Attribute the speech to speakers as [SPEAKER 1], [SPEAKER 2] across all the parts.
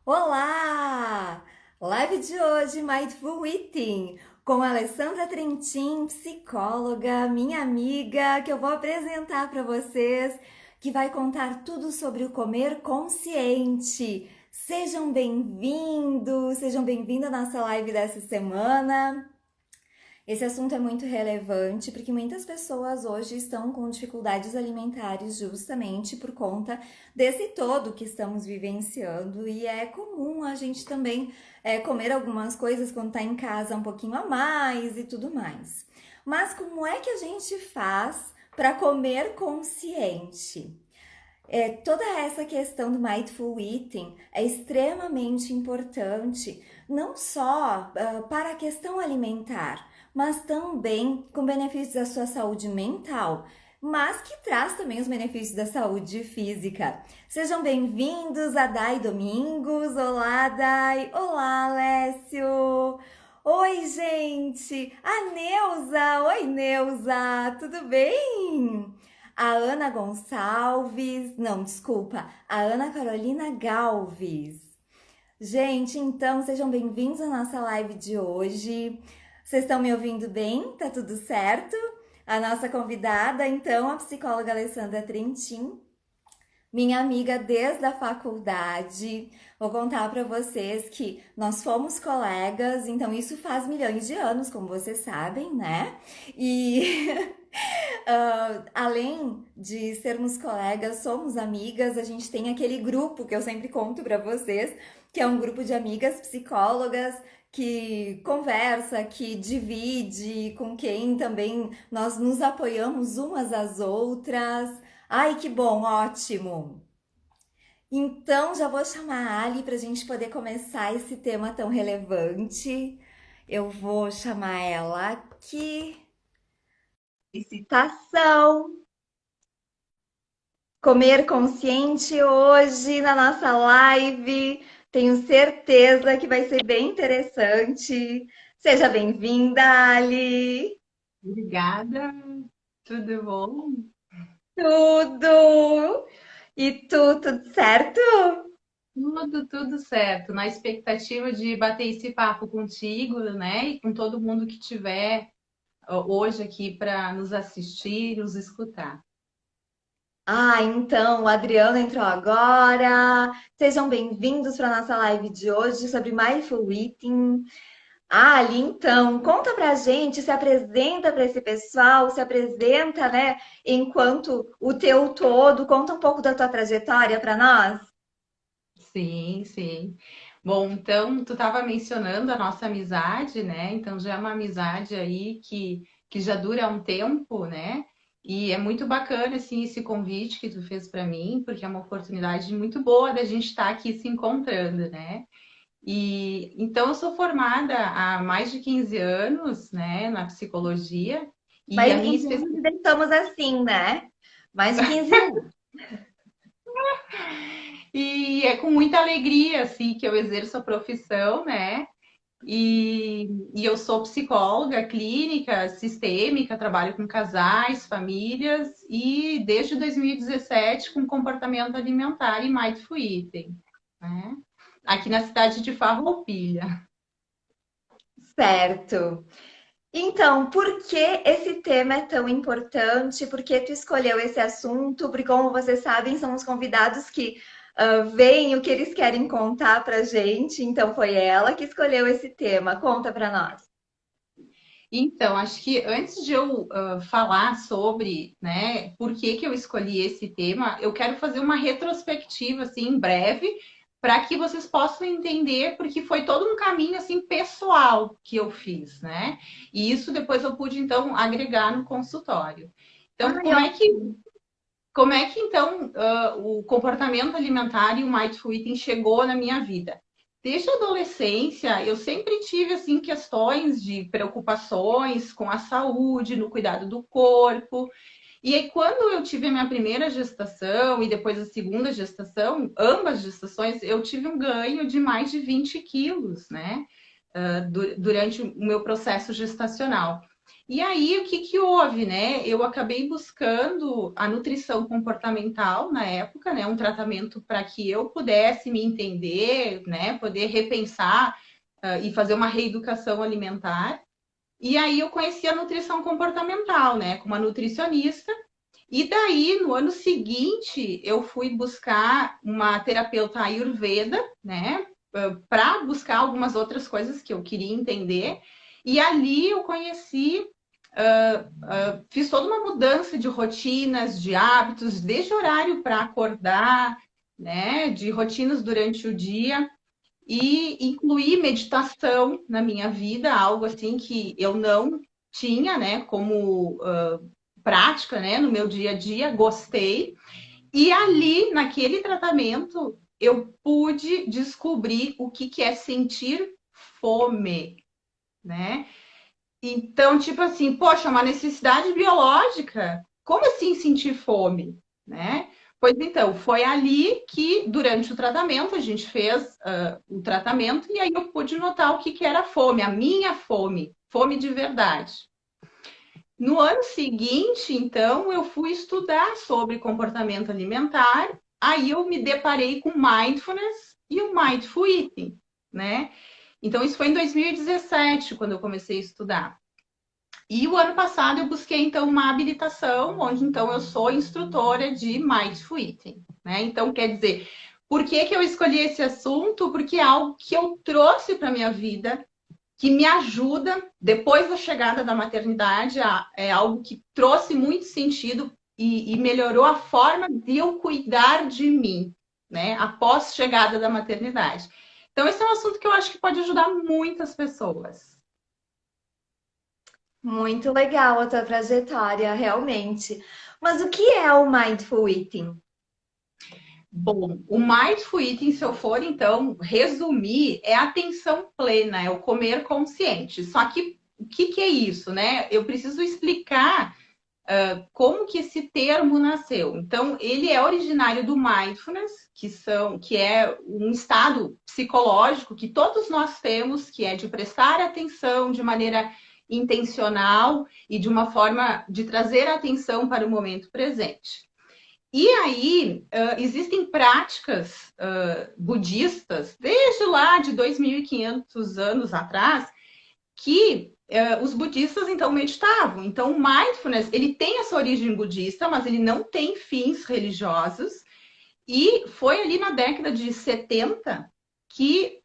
[SPEAKER 1] Olá! Live de hoje, Mindful Eating, com a Alessandra Trentin, psicóloga, minha amiga, que eu vou apresentar para vocês, que vai contar tudo sobre o comer consciente. Sejam bem-vindos à nossa live dessa semana. Esse assunto é muito relevante porque muitas pessoas hoje estão com dificuldades alimentares justamente por conta desse todo que estamos vivenciando e é comum a gente também comer algumas coisas quando está em casa um pouquinho a mais e tudo mais. Mas como é que a gente faz para comer consciente? Toda essa questão do mindful eating é extremamente importante, não só para a questão alimentar, mas também com benefícios da sua saúde mental, mas que traz também os benefícios da saúde física. Sejam bem-vindos a Dai Domingos. Olá, Dai. Olá, Alessio. Oi, gente. A Neuza. Oi, Neuza. Tudo bem? A Ana Gonçalves, não, desculpa, a Ana Carolina Galves. Gente, então sejam bem-vindos à nossa live de hoje. Vocês estão me ouvindo bem? Tá tudo certo? A nossa convidada, então, a psicóloga Alessandra Trentin, minha amiga desde a faculdade. Vou contar para vocês que nós fomos colegas, então isso faz milhões de anos, como vocês sabem, né? E além de sermos colegas, somos amigas, a gente tem aquele grupo que eu sempre conto para vocês, que é um grupo de amigas psicólogas que conversa, que divide, com quem também nós nos apoiamos umas às outras. Ai, que bom, ótimo! Então já vou chamar a Ali para a gente poder começar esse tema tão relevante. Eu vou chamar ela aqui. Citação. Comer consciente hoje na nossa live. Tenho certeza que vai ser bem interessante. Seja bem-vinda, Ali.
[SPEAKER 2] Obrigada, tudo bom?
[SPEAKER 1] Tudo! E tu, tudo certo?
[SPEAKER 2] Tudo certo. Na expectativa de bater esse papo contigo, né? E com todo mundo que tiver hoje aqui para nos assistir, nos escutar.
[SPEAKER 1] Ah, então, o Adriano entrou agora. Sejam bem-vindos para a nossa live de hoje sobre Mindful Eating. Ah, Ali, então, conta pra gente, se apresenta para esse pessoal, se apresenta, né, enquanto o teu todo, conta um pouco da tua trajetória para nós.
[SPEAKER 2] Sim, sim. Bom, então tu estava mencionando a nossa amizade, né? Então já é uma amizade aí que já dura um tempo, né? E é muito bacana assim esse convite que tu fez para mim, porque é uma oportunidade muito boa da gente estar aqui se encontrando, né? E então eu sou formada há mais de 15 anos, né, na psicologia, e
[SPEAKER 1] Mais
[SPEAKER 2] a
[SPEAKER 1] de
[SPEAKER 2] minha
[SPEAKER 1] 15 anos
[SPEAKER 2] especialidade
[SPEAKER 1] e estamos assim, né? Mais de 15 anos.
[SPEAKER 2] e é com muita alegria assim que eu exerço a profissão, né? E eu sou psicóloga clínica, sistêmica, trabalho com casais, famílias e desde 2017 com comportamento alimentar e mindful eating, né? Aqui na cidade de Farroupilha.
[SPEAKER 1] Certo. Então, por que esse tema é tão importante? Por que tu escolheu esse assunto? Porque, como vocês sabem, são os convidados que veem o que eles querem contar pra gente. Então, foi ela que escolheu esse tema. Conta pra nós.
[SPEAKER 2] Então, acho que antes de eu falar sobre, né, por que que eu escolhi esse tema, eu quero fazer uma retrospectiva, assim, em breve, para que vocês possam entender, porque foi todo um caminho, assim, pessoal que eu fiz, né? E isso depois eu pude, então, agregar no consultório. Então,
[SPEAKER 1] Ai, ótimo.
[SPEAKER 2] como é que então, o comportamento alimentar e o mindful eating chegou na minha vida? Desde a adolescência, eu sempre tive assim questões de preocupações com a saúde, no cuidado do corpo. E aí, quando eu tive a minha primeira gestação e depois a segunda gestação, ambas gestações, eu tive um ganho de mais de 20 quilos, né? Durante o meu processo gestacional. E aí, o que que houve, né? Eu acabei buscando a nutrição comportamental na época, né? Um tratamento para que eu pudesse me entender, né? Poder repensar, e fazer uma reeducação alimentar. E aí eu conheci a nutrição comportamental, né? Com uma nutricionista. E daí, no ano seguinte, eu fui buscar uma terapeuta Ayurveda, né? Para buscar algumas outras coisas que eu queria entender. E ali eu conheci, fiz toda uma mudança de rotinas, de hábitos, desde horário para acordar, né? De rotinas durante o dia. E incluí meditação na minha vida, algo assim que eu não tinha, né? Como prática, né, no meu dia a dia, gostei. E ali, naquele tratamento, eu pude descobrir o que, que é sentir fome, né? Então, tipo assim, poxa, uma necessidade biológica. Como assim sentir fome, né? Pois então, foi ali que, durante o tratamento, a gente fez o tratamento e aí eu pude notar o que, que era fome, a minha fome, fome de verdade. No ano seguinte, então, eu fui estudar sobre comportamento alimentar. Aí eu me deparei com mindfulness e o mindful eating, né? Então, isso foi em 2017, quando eu comecei a estudar. E o ano passado eu busquei, então, uma habilitação, onde, então, eu sou instrutora de mindful eating, né? Então, quer dizer, por que que eu escolhi esse assunto? Porque é algo que eu trouxe para a minha vida, que me ajuda depois da chegada da maternidade, é algo que trouxe muito sentido e melhorou a forma de eu cuidar de mim, né? Após chegada da maternidade. Então, esse é um assunto que eu acho que pode ajudar muitas pessoas.
[SPEAKER 1] Muito legal a tua trajetória, realmente. Mas o que é o Mindful Eating?
[SPEAKER 2] Bom, o mindful eating, se eu for então resumir, é a atenção plena, é o comer consciente. Só que o que, que é isso, né? Eu preciso explicar como que esse termo nasceu. Então, ele é originário do mindfulness, que é um estado psicológico que todos nós temos, que é de prestar atenção de maneira intencional e de uma forma de trazer atenção para o momento presente. E aí, existem práticas budistas, desde lá de 2.500 anos atrás, que os budistas então meditavam. Então, o mindfulness ele tem essa origem budista, mas ele não tem fins religiosos. E foi ali na década de 70 que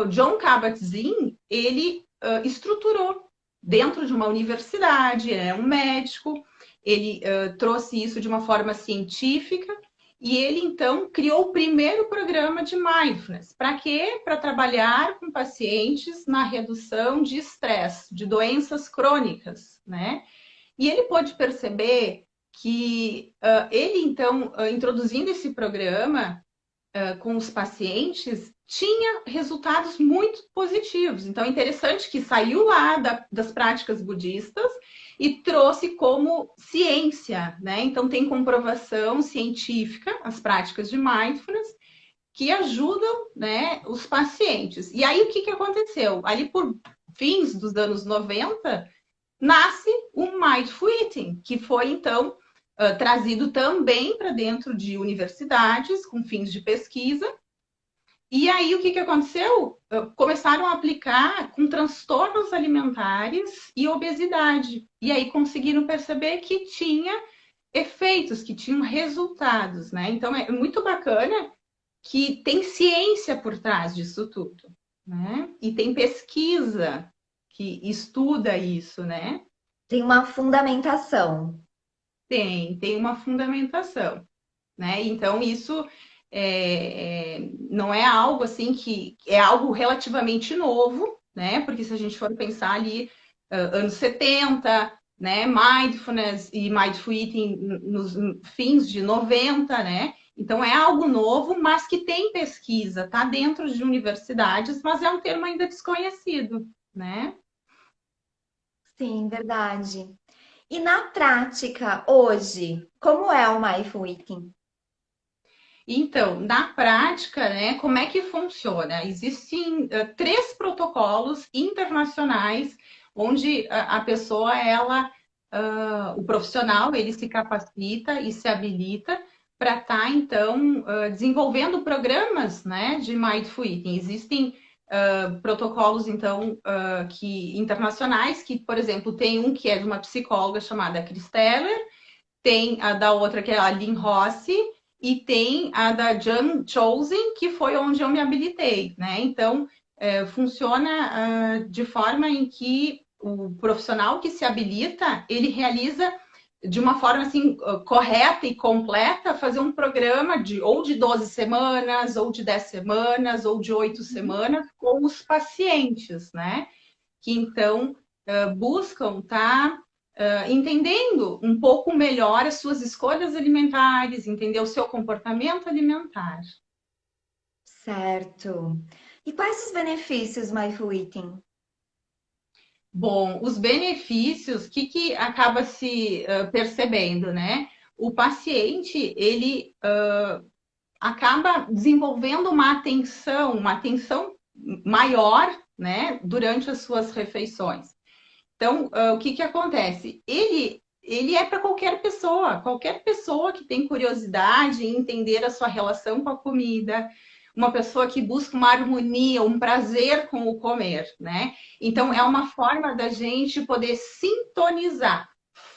[SPEAKER 2] John Kabat-Zinn ele estruturou dentro de uma universidade, é um médico, ele trouxe isso de uma forma científica e ele, então, criou o primeiro programa de mindfulness. Para quê? Para trabalhar com pacientes na redução de estresse, de doenças crônicas, né? E ele pôde perceber que ele, então, introduzindo esse programa com os pacientes, tinha resultados muito positivos. Então, é interessante que saiu lá das práticas budistas e trouxe como ciência, né? Então, tem comprovação científica as práticas de mindfulness que ajudam, né, os pacientes. E aí, o que, que aconteceu? Ali por fins dos anos 90, nasce o Mindful Eating, que foi, então, trazido também para dentro de universidades com fins de pesquisa. E aí, o que, que aconteceu? Começaram a aplicar com transtornos alimentares e obesidade. E aí conseguiram perceber que tinha efeitos, que tinham resultados, né? Então, é muito bacana que tem ciência por trás disso tudo, né? E tem pesquisa que estuda isso, né?
[SPEAKER 1] Tem uma fundamentação.
[SPEAKER 2] Tem uma fundamentação, né? Então, isso não é algo assim que é algo relativamente novo, né? Porque se a gente for pensar ali, anos 70, né? Mindfulness e Mindful Eating nos fins de 90, né? Então, é algo novo, mas que tem pesquisa, tá dentro de universidades, mas é um termo ainda desconhecido, né?
[SPEAKER 1] Sim, verdade. E na prática, hoje, como é o Mindful Eating?
[SPEAKER 2] Então, na prática, né, como é que funciona? Existem três protocolos internacionais onde a pessoa, ela, o profissional, ele se capacita e se habilita para estar, então, desenvolvendo programas, né, de Mindful Eating. Existem protocolos, então, internacionais, que, por exemplo, tem um que é de uma psicóloga chamada Chris Teller, tem a da outra que é a Lynn Rossi, e tem a da Jan Chosen, que foi onde eu me habilitei, né? Então, funciona de forma em que o profissional que se habilita, ele realiza de uma forma assim correta e completa, fazer um programa ou de 12 semanas, ou de 10 semanas, ou de 8 semanas com os pacientes, né? Que então buscam estar entendendo um pouco melhor as suas escolhas alimentares, entender o seu comportamento alimentar.
[SPEAKER 1] Certo. E quais os benefícios Mindful Eating?
[SPEAKER 2] Bom, os benefícios, o que acaba se percebendo, né? O paciente, ele acaba desenvolvendo uma atenção maior, né, durante as suas refeições. Então, o que acontece? Ele é para qualquer pessoa que tem curiosidade em entender a sua relação com a comida, uma pessoa que busca uma harmonia, um prazer com o comer, né? Então, é uma forma da gente poder sintonizar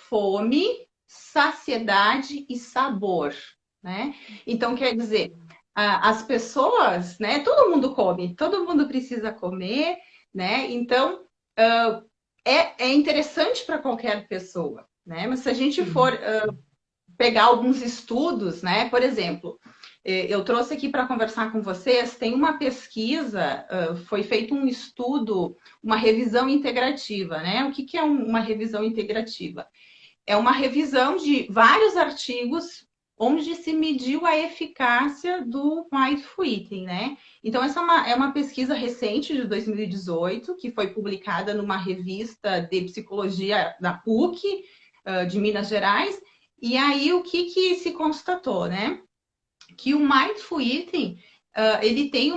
[SPEAKER 2] fome, saciedade e sabor, né? Então, quer dizer, as pessoas, né? Todo mundo come, todo mundo precisa comer, né? Então, é interessante para qualquer pessoa, né? Mas se a gente for
[SPEAKER 1] Sim.
[SPEAKER 2] pegar alguns estudos, né? Por exemplo, eu trouxe aqui para conversar com vocês, tem uma pesquisa, foi feito um estudo, uma revisão integrativa, né? O que é uma revisão integrativa? É uma revisão de vários artigos onde se mediu a eficácia do Mindful Eating, né? Então, essa é uma pesquisa recente de 2018, que foi publicada numa revista de psicologia da PUC, de Minas Gerais. E aí, o que se constatou, né? Que o Mindful Eating, ele tem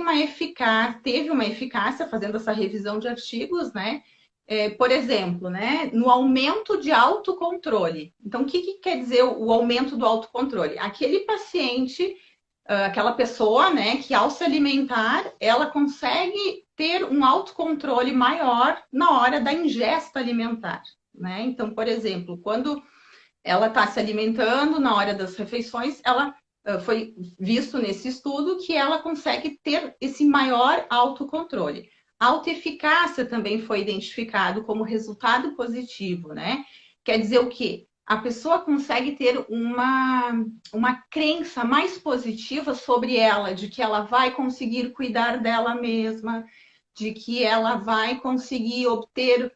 [SPEAKER 2] teve uma eficácia, fazendo essa revisão de artigos, né? Por exemplo, né, no aumento de autocontrole. Então, o que quer dizer o aumento do autocontrole? Aquele paciente, aquela pessoa, né, que ao se alimentar, ela consegue ter um autocontrole maior na hora da ingesta alimentar, né? Então, por exemplo, quando ela está se alimentando na hora das refeições, ela foi visto nesse estudo que ela consegue ter esse maior autocontrole. A autoeficácia também foi identificado como resultado positivo, né? Quer dizer o quê? A pessoa consegue ter uma crença mais positiva sobre ela, de que ela vai conseguir cuidar dela mesma, de que ela vai conseguir obter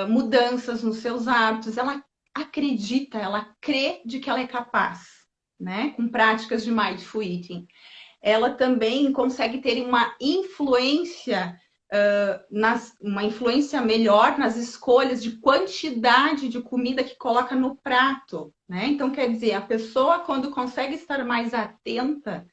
[SPEAKER 2] mudanças nos seus hábitos. Ela acredita, ela crê de que ela é capaz, né? Com práticas de mindful eating. Ela também consegue ter uma influência uma influência melhor nas escolhas de quantidade de comida que coloca no prato, né? Então, quer dizer, a pessoa, quando consegue estar mais atenta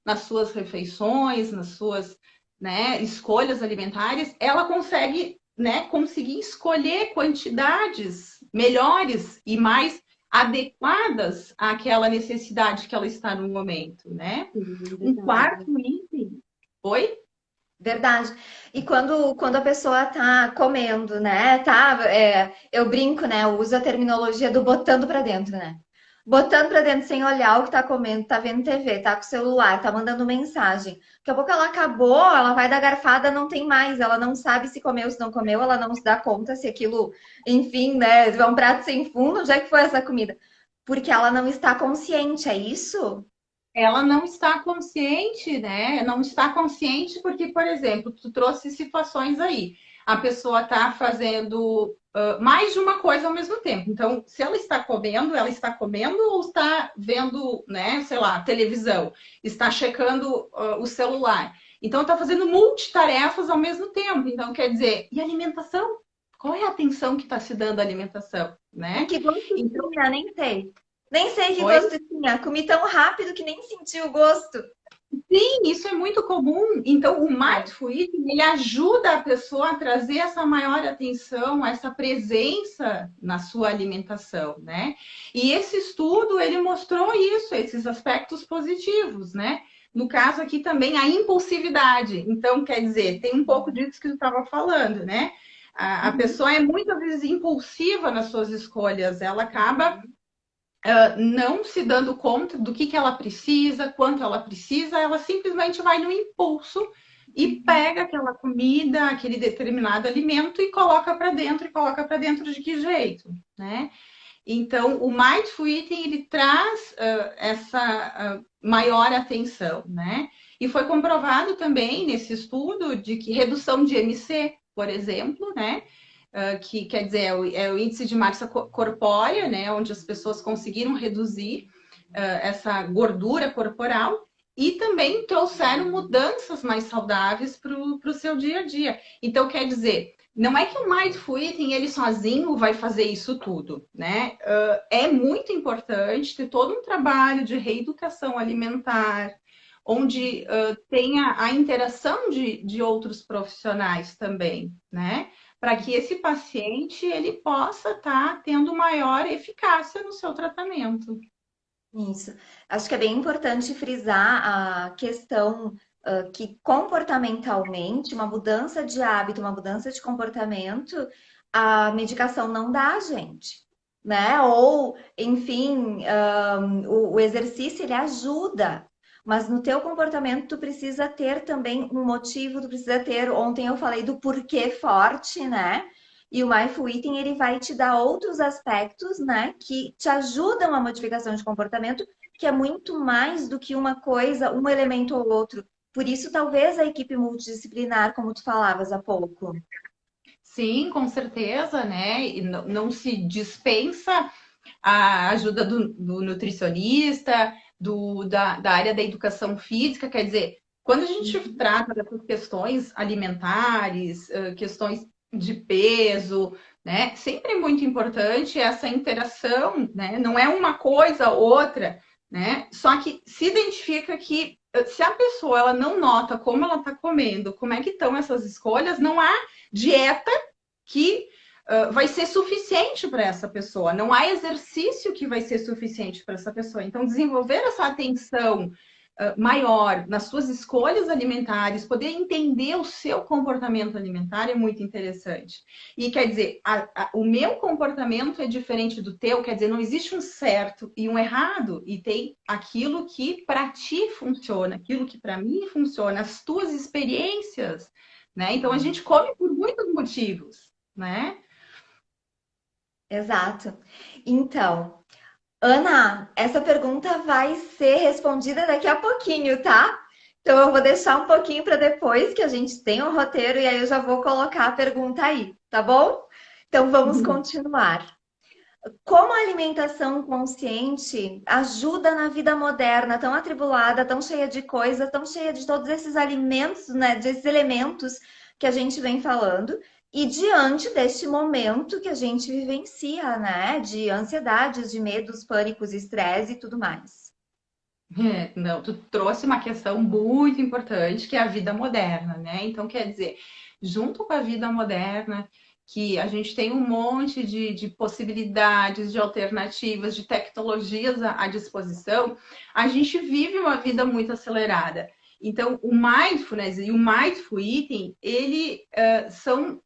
[SPEAKER 2] nas suas refeições, nas suas, né, escolhas alimentares, ela consegue, né, conseguir escolher quantidades melhores e mais adequadas àquela necessidade que ela está no momento, né?
[SPEAKER 1] Sim,
[SPEAKER 2] Um
[SPEAKER 1] verdade.
[SPEAKER 2] quarto item. Oi?
[SPEAKER 1] Verdade. E quando a pessoa tá comendo, né? Eu brinco, né? Eu uso a terminologia do botando pra dentro, né? Botando pra dentro sem olhar o que tá comendo, tá vendo TV, tá com o celular, tá mandando mensagem. Daqui a pouco ela acabou, ela vai dar garfada, não tem mais. Ela não sabe se comeu, se não comeu, ela não se dá conta se aquilo, enfim, né? É um prato sem fundo, onde é que foi essa comida? Porque ela não está consciente, é isso?
[SPEAKER 2] Ela não está consciente, né? Não está consciente porque, por exemplo, tu trouxe situações aí. A pessoa está fazendo mais de uma coisa ao mesmo tempo. Então, se ela está comendo ou está vendo, né, sei lá, televisão, está checando o celular. Então, está fazendo multitarefas ao mesmo tempo. Então, quer dizer, e alimentação? Qual é a atenção que está se dando à alimentação,
[SPEAKER 1] E
[SPEAKER 2] né?
[SPEAKER 1] que gosto
[SPEAKER 2] Então,
[SPEAKER 1] tinha? Nem sei. Nem sei que
[SPEAKER 2] oi?
[SPEAKER 1] gosto tinha. Comi tão rápido que nem senti o gosto.
[SPEAKER 2] Sim, isso é muito comum. Então, o
[SPEAKER 1] É.
[SPEAKER 2] Mindful Eating, ele ajuda a pessoa a trazer essa maior atenção, essa presença na sua alimentação, né? E esse estudo, ele mostrou isso, esses aspectos positivos, né? No caso aqui também, a impulsividade. Então, quer dizer, tem um pouco disso que tu estava falando, né? A
[SPEAKER 1] Uhum,
[SPEAKER 2] pessoa é muitas vezes impulsiva nas suas escolhas, ela acaba
[SPEAKER 1] uhum,
[SPEAKER 2] não se dando conta do que ela precisa, quanto ela precisa, ela simplesmente vai no impulso e
[SPEAKER 1] uhum.
[SPEAKER 2] pega aquela comida, aquele determinado alimento e coloca para dentro, e coloca para dentro de que jeito, né? Então, o Mindful Eating, ele traz essa maior atenção, né? E foi comprovado também nesse estudo de que redução de MC, por exemplo, né? Que quer dizer, é o índice de massa corpórea, né? Onde as pessoas conseguiram reduzir essa gordura corporal e também trouxeram mudanças mais saudáveis para o seu dia a dia. Então, quer dizer, não é que o Mindful Eating ele sozinho vai fazer isso tudo, né? É muito importante ter todo um trabalho de reeducação alimentar, onde tenha a interação de outros profissionais também, né? Para que esse paciente ele possa estar tendo maior eficácia no seu tratamento.
[SPEAKER 1] Isso. Acho que é bem importante frisar a questão que comportamentalmente, uma mudança de hábito, uma mudança de comportamento, a medicação não dá a gente, né? Ou, enfim, o exercício ele ajuda, mas no teu comportamento tu precisa ter também um motivo, tu precisa ter, ontem eu falei do porquê forte, né? E o Mindful Eating, ele vai te dar outros aspectos, né, que te ajudam a modificação de comportamento, que é muito mais do que uma coisa, um elemento ou outro. Por isso, talvez a equipe multidisciplinar, como tu falavas há pouco.
[SPEAKER 2] Sim, com certeza, né? E não se dispensa a ajuda do nutricionista, da área da educação física, quer dizer, quando a gente trata dessas questões alimentares, questões de peso, né? Sempre é muito importante essa interação, né? Não é uma coisa ou outra, né? Só que se identifica que se a pessoa ela não nota como ela está comendo, como é que estão essas escolhas, não há dieta que vai ser suficiente para essa pessoa. Não há exercício que vai ser suficiente para essa pessoa. Então, desenvolver essa atenção maior nas suas escolhas alimentares, poder entender o seu comportamento alimentar é muito interessante. E quer dizer, o meu comportamento é diferente do teu, quer dizer, não existe um certo e um errado, e tem aquilo que para ti funciona, aquilo que para mim funciona, as tuas experiências, né? Então a gente come por muitos motivos, né?
[SPEAKER 1] Exato. Então, Ana, essa pergunta vai ser respondida daqui a pouquinho, tá? Então eu vou deixar um pouquinho para depois, que a gente tem o roteiro, e aí eu já vou colocar a pergunta aí, tá bom? Então vamos continuar. Como a alimentação consciente ajuda na vida moderna, tão atribulada, tão cheia de coisa, tão cheia de todos esses alimentos, né, desses elementos que a gente vem falando, e diante deste momento que a gente vivencia, né, de ansiedades, de medos, pânicos, estresse e tudo mais.
[SPEAKER 2] Não, tu trouxe uma questão muito importante, que é a vida moderna, né? Então, quer dizer, junto com a vida moderna, que a gente tem um monte de possibilidades, de alternativas, de tecnologias à disposição, a gente vive uma vida muito acelerada. Então, o mindfulness e o mindful eating, ele são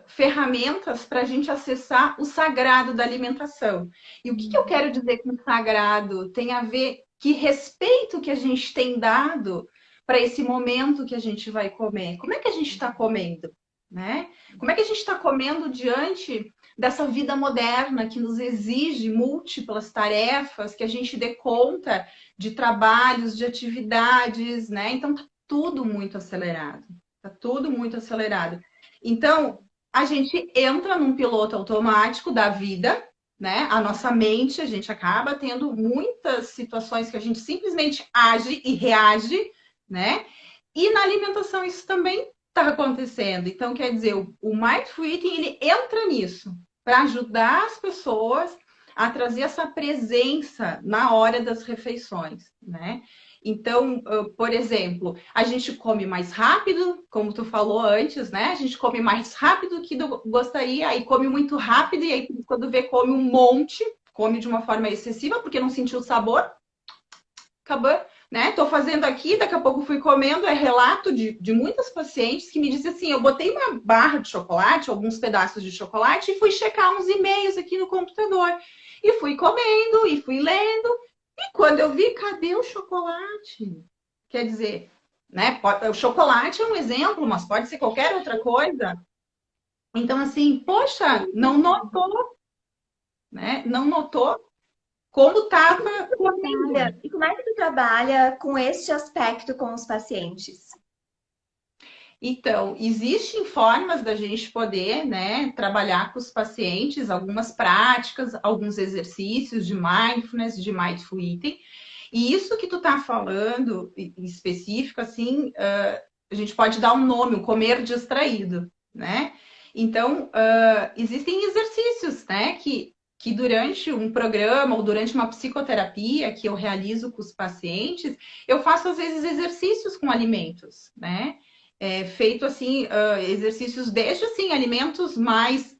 [SPEAKER 2] ferramentas para a gente acessar o sagrado da alimentação. E o que eu quero dizer com sagrado? Tem a ver que respeito que a gente tem dado para esse momento que a gente vai comer. Como é que a gente está comendo, né? Como é que a gente está comendo diante dessa vida moderna que nos exige múltiplas tarefas, que a gente dê conta de trabalhos, de atividades, né? Então tá tudo muito acelerado. Tá tudo muito acelerado. Então, a gente entra num piloto automático da vida, né? A nossa mente, a gente acaba tendo muitas situações que a gente simplesmente age e reage, né? E na alimentação isso também está acontecendo. Então, quer dizer, o Mindful Eating, ele entra nisso, para ajudar as pessoas a trazer essa presença na hora das refeições, né? Então, por exemplo, a gente come mais rápido, como tu falou antes, né? A gente come mais rápido do que gostaria, aí come muito rápido, e aí quando vê, come um monte, come de uma forma excessiva, porque não sentiu o sabor, acabou, né? Tô fazendo aqui, daqui a pouco fui comendo, é relato de muitas pacientes que me dizem assim, eu botei uma barra de chocolate, alguns pedaços de chocolate, e fui checar uns e-mails aqui no computador. E fui comendo, e fui lendo, e quando eu vi, cadê o chocolate? Quer dizer, né? O chocolate é um exemplo, mas pode ser qualquer outra coisa. Então, assim, poxa, não notou, né? Não notou como estava comendo.
[SPEAKER 1] E como é que tu trabalha com este aspecto com os pacientes?
[SPEAKER 2] Então, existem formas da gente poder, né, trabalhar com os pacientes, algumas práticas, alguns exercícios de mindfulness, de mindful eating. E isso que tu tá falando, em específico, assim, a gente pode dar um nome, o comer distraído, né? Então, existem exercícios, né, que durante um programa ou durante uma psicoterapia que eu realizo com os pacientes, eu faço, às vezes, exercícios com alimentos, né? Feito assim, exercícios desde assim, alimentos mais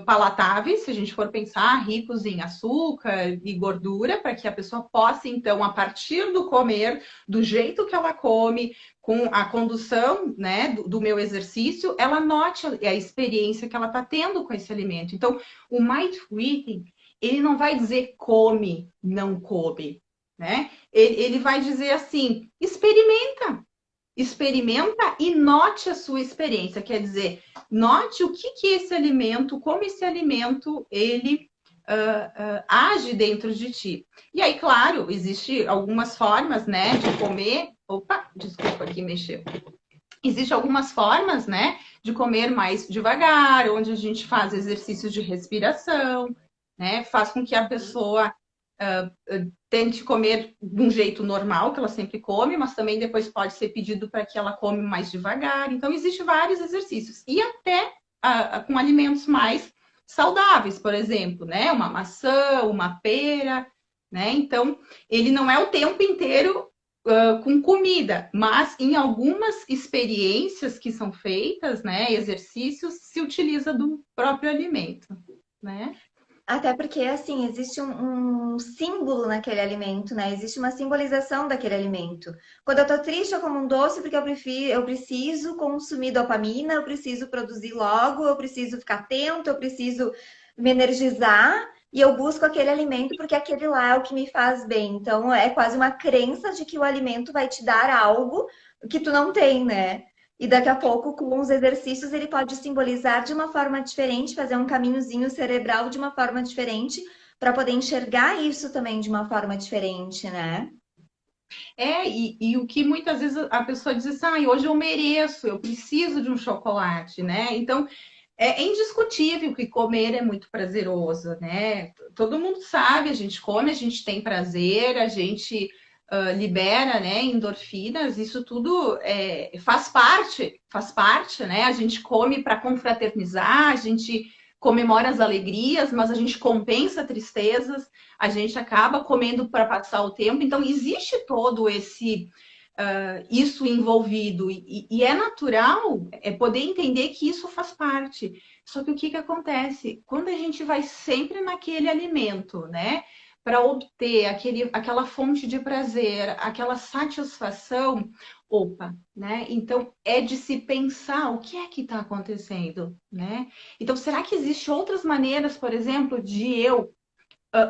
[SPEAKER 2] palatáveis, se a gente for pensar, ricos em açúcar e gordura, para que a pessoa possa, então, a partir do comer, do jeito que ela come, com a condução, né, do meu exercício, ela note a experiência que ela está tendo com esse alimento. Então, o mindful eating, ele não vai dizer come, não come, né? Ele vai dizer assim, experimenta e note a sua experiência. Quer dizer, note o que esse alimento, como esse alimento, ele age dentro de ti. E aí, claro, existe algumas formas, né, de comer. Opa, desculpa, aqui mexeu. Existem algumas formas, né, de comer mais devagar, onde a gente faz exercícios de respiração, né, faz com que a pessoa tente comer de um jeito normal, que ela sempre come, mas também depois pode ser pedido para que ela come mais devagar. Então, existem vários exercícios. E até com alimentos mais saudáveis, por exemplo, né? Uma maçã, uma pera, né? Então, ele não é o tempo inteiro com comida, mas em algumas experiências que são feitas, né, exercícios, se utiliza do próprio alimento, né?
[SPEAKER 1] Até porque, assim, existe um símbolo naquele alimento, né? Existe uma simbolização daquele alimento. Quando eu tô triste, eu como um doce porque eu preciso consumir dopamina, eu preciso produzir logo, eu preciso ficar atento, eu preciso me energizar. E eu busco aquele alimento porque aquele lá é o que me faz bem. Então, é quase uma crença de que o alimento vai te dar algo que tu não tem, né? E daqui a pouco, com os exercícios, ele pode simbolizar de uma forma diferente, fazer um caminhozinho cerebral de uma forma diferente, para poder enxergar isso também de uma forma diferente, né?
[SPEAKER 2] E o que muitas vezes a pessoa diz assim, ah, hoje eu mereço, eu preciso de um chocolate, né? Então, é indiscutível que comer é muito prazeroso, né? Todo mundo sabe, a gente come, a gente tem prazer, a gente libera, né, endorfinas, isso tudo faz parte, né? A gente come para confraternizar, a gente comemora as alegrias, mas a gente compensa tristezas, a gente acaba comendo para passar o tempo. Então, existe todo esse isso envolvido e é natural poder entender que isso faz parte. Só que o que acontece? Quando a gente vai sempre naquele alimento, né? Para obter aquela fonte de prazer, aquela satisfação, opa, né? Então é de se pensar o que é que está acontecendo, né? Então, será que existem outras maneiras, por exemplo, de eu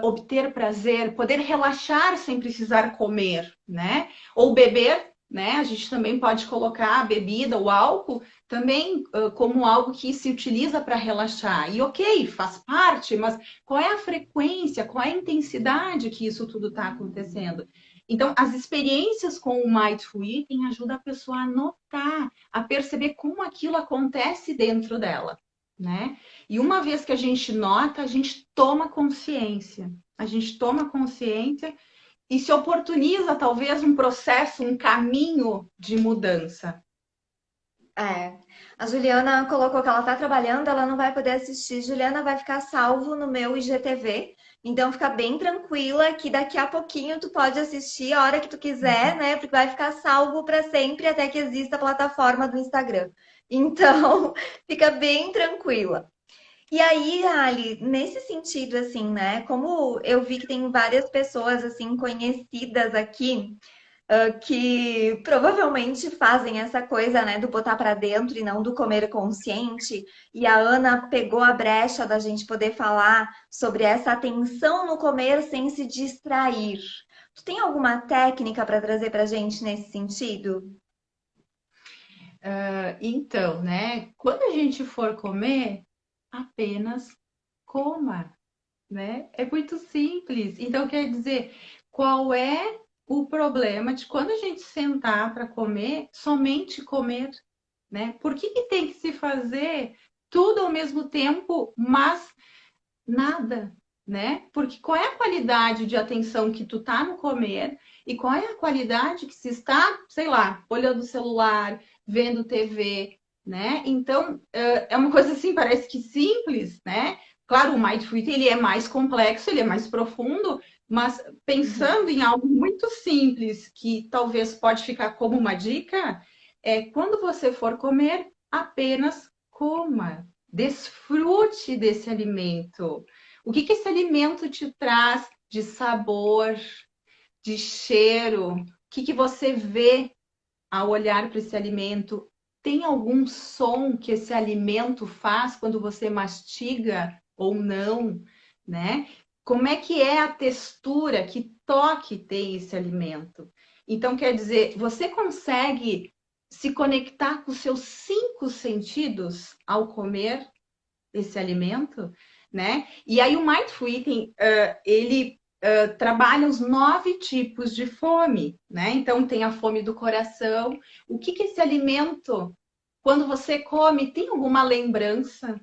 [SPEAKER 2] obter prazer, poder relaxar sem precisar comer, né? Ou beber, né? A gente também pode colocar a bebida, o álcool, também como algo que se utiliza para relaxar. E ok, faz parte, mas qual é a frequência, qual é a intensidade que isso tudo está acontecendo? Então, as experiências com o Mindful Eating ajudam a pessoa a notar, a perceber como aquilo acontece dentro dela, né? E uma vez que a gente nota, a gente toma consciência. A gente toma consciência e se oportuniza talvez um processo, um caminho de mudança.
[SPEAKER 1] É. A Juliana colocou que ela está trabalhando, ela não vai poder assistir. Juliana vai ficar salvo no meu IGTV, Então fica bem tranquila que daqui a pouquinho tu pode assistir a hora que tu quiser, né? Porque vai ficar salvo para sempre até que exista a plataforma do Instagram. Então, fica bem tranquila. E aí, Ali, nesse sentido, assim, né? Como eu vi que tem várias pessoas, assim, conhecidas aqui, que provavelmente fazem essa coisa, né, do botar para dentro e não do comer consciente. E a Ana pegou a brecha da gente poder falar sobre essa atenção no comer sem se distrair. Tu tem alguma técnica para trazer para gente nesse sentido?
[SPEAKER 2] Então, né? Quando a gente for comer, apenas coma, né? É muito simples. Então, quer dizer, qual é o problema de quando a gente sentar para comer, somente comer, né? Por que que tem que se fazer tudo ao mesmo tempo, mas nada, né? Porque qual é a qualidade de atenção que tu tá no comer e qual é a qualidade que se está, sei lá, olhando o celular, vendo TV, né? Então, é uma coisa assim, parece que simples, né? Claro, o Mindful Eating, ele é mais complexo, ele é mais profundo, mas
[SPEAKER 1] Uhum.
[SPEAKER 2] pensando em algo muito simples, que talvez pode ficar como uma dica, é quando você for comer, apenas coma. Desfrute desse alimento. O que que esse alimento te traz de sabor, de cheiro? O que que você vê ao olhar para esse alimento? Tem algum som que esse alimento faz quando você mastiga ou não, né? Como é que é a textura, que toque tem esse alimento? Então, quer dizer, você consegue se conectar com os seus cinco sentidos ao comer esse alimento, né? E aí o Mindful Eating, ele trabalha os 9 tipos de fome, né? Então tem a fome do coração. O que que esse alimento, quando você come, tem alguma lembrança?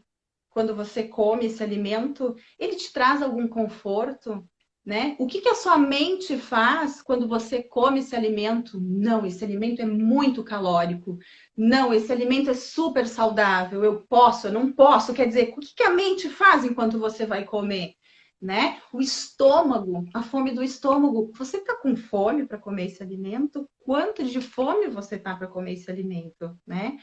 [SPEAKER 2] Quando você come esse alimento, ele te traz algum conforto, né? O que que a sua mente faz quando você come esse alimento? Não, esse alimento é muito calórico. Não, esse alimento é super saudável. Eu posso, eu não posso. Quer dizer, o que que a mente faz enquanto você vai comer? Né? O estômago, a fome do estômago. Você está com fome para comer esse alimento? Quanto de fome você está para comer esse alimento, né?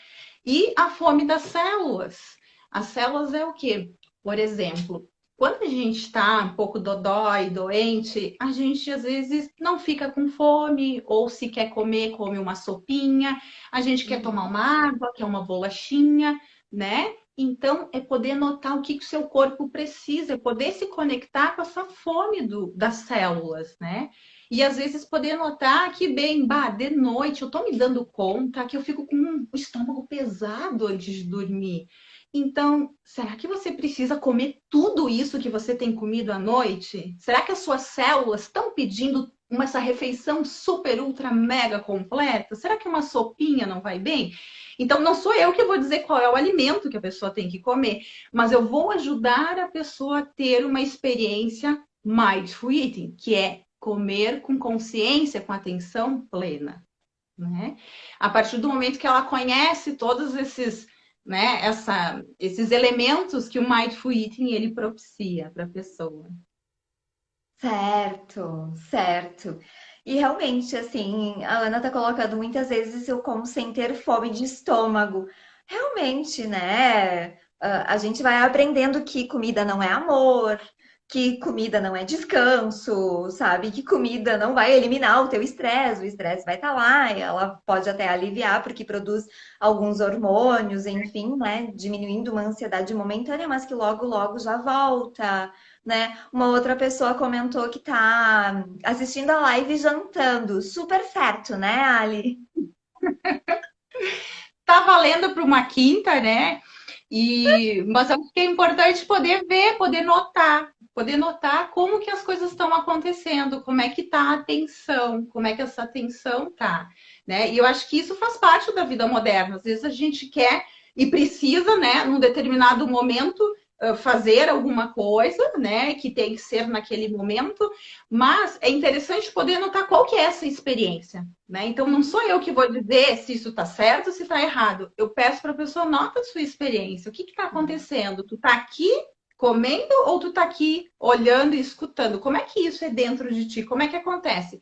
[SPEAKER 2] E a fome das células. As células é o quê? Por exemplo, quando a gente está um pouco dodói, doente, a gente às vezes não fica com fome, ou se quer comer, come uma sopinha, a gente quer tomar
[SPEAKER 1] Uhum.
[SPEAKER 2] uma água, quer uma bolachinha, né? Então, é poder notar o que o seu corpo precisa, é poder se conectar com essa fome das células, né? E às vezes poder notar que, bem, bah, de noite eu tô me dando conta que eu fico com o estômago pesado antes de dormir. Então, será que você precisa comer tudo isso que você tem comido à noite? Será que as suas células estão pedindo essa refeição super, ultra, mega completa? Será que uma sopinha não vai bem? Então, não sou eu que vou dizer qual é o alimento que a pessoa tem que comer, mas eu vou ajudar a pessoa a ter uma experiência mindful eating, que é comer com consciência, com atenção plena, né? A partir do momento que ela conhece todos esses, né, esses elementos que o mindful eating ele propicia para a pessoa.
[SPEAKER 1] Certo, certo. E realmente, assim, a Ana tá colocando muitas vezes eu como sem ter fome de estômago. Realmente, né? A gente vai aprendendo que comida não é amor, que comida não é descanso, sabe? Que comida não vai eliminar o estresse vai estar lá, e ela pode até aliviar, porque produz alguns hormônios, enfim, né? Diminuindo uma ansiedade momentânea, mas que logo, logo já volta, né? Uma outra pessoa comentou que tá assistindo a live jantando. Super certo, né, Ali?
[SPEAKER 2] Tá valendo para uma quinta, né? Mas acho que é importante poder ver, poder notar como que as coisas estão acontecendo, como é que tá a atenção, como é que essa atenção tá, né? E eu acho que isso faz parte da vida moderna. Às vezes a gente quer e precisa, né, num determinado momento fazer alguma coisa, né, que tem que ser naquele momento, mas é interessante poder notar qual que é essa experiência, né? Então não sou eu que vou dizer se isso está certo ou se está errado. Eu peço para a pessoa nota a sua experiência. O que está acontecendo? Tu está aqui comendo ou tu tá aqui olhando e escutando? Como é que isso é dentro de ti? Como é que acontece?